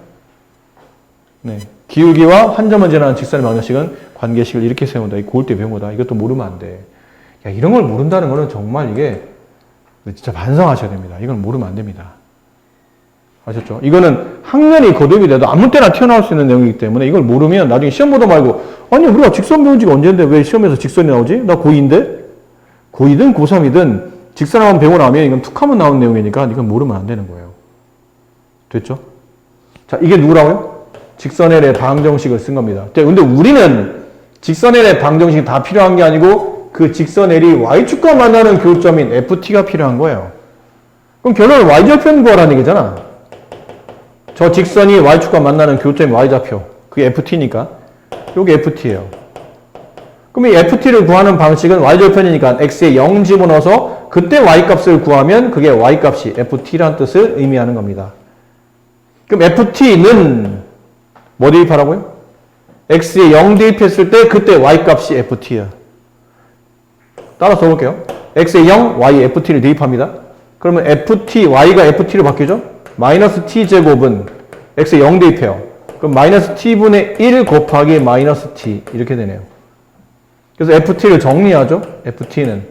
네. 기울기와 한 점을 지나는 직선의 방정식은 관계식을 이렇게 세운다. 이 고을 때 배운 거다. 이것도 모르면 안 돼. 야, 이런 걸 모른다는 거는 정말 이게 진짜 반성하셔야 됩니다. 이건 모르면 안 됩니다. 아셨죠? 이거는 학년이 거듭이 돼도 아무 때나 튀어나올 수 있는 내용이기 때문에 이걸 모르면 나중에 시험 보다 말고 아니 우리가 직선 배운 지가 언제인데 왜 시험에서 직선이 나오지? 나 고2인데? 고2든 고3이든 직선 한번 배우고 나면 이건 툭 하면 나오는 내용이니까 이건 모르면 안 되는 거예요. 됐죠? 자, 이게 누구라고요? 직선L의 방정식을 쓴 겁니다. 근데 우리는 직선L의 방정식이 다 필요한 게 아니고 그 직선L이 Y축과 만나는 교점인 FT가 필요한 거예요. 그럼 결론은 Y절편 구하라는 얘기잖아. 저 직선이 Y축과 만나는 교점인 Y좌표. 그게 FT니까. 요게 FT예요. 그럼 이 FT를 구하는 방식은 Y절편이니까 X에 0 집어넣어서 그때 Y값을 구하면 그게 Y값이 FT라는 뜻을 의미하는 겁니다. 그럼 FT는 뭐 대입하라고요? X에 0 대입했을 때 그때 Y값이 FT야. 따라서 볼게요. X에 0, Y FT를 대입합니다. 그러면 FT, Y가 FT로 바뀌죠? 마이너스 T제곱은 X에 0 대입해요. 그럼 마이너스 T분의 1 곱하기 마이너스 T 이렇게 되네요. 그래서 FT를 정리하죠? FT는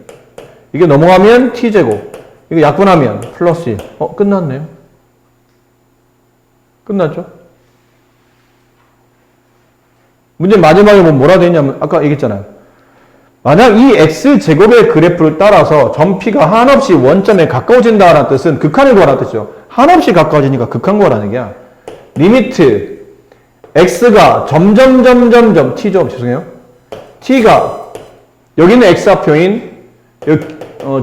이게 넘어가면 T제곱 이거 약분하면 플러스 1 끝났네요. 끝났죠? 문제 마지막에 뭐라 돼 있냐면 아까 얘기했잖아요. 만약 이 X제곱의 그래프를 따라서 점 P가 한없이 원점에 가까워진다라는 뜻은 극한을 구하라는 뜻이죠. 한없이 가까워지니까 극한 구하라는 얘기야. 리미트 X가 점점 T죠. 죄송해요. T가 여기는 X좌표인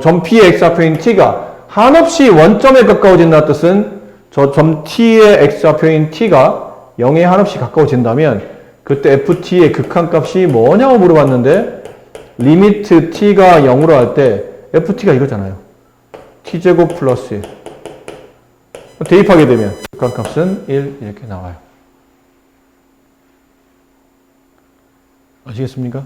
점 P의 X좌표인 T가 한없이 원점에 가까워진다는 뜻은 저 점 T의 X좌표인 T가 0에 한없이 가까워진다면 그때 FT의 극한값이 뭐냐고 물어봤는데 리미트 T가 0으로 할 때 FT가 이거잖아요. T제곱 플러스 1 대입하게 되면 극한값은 1 이렇게 나와요. 아시겠습니까?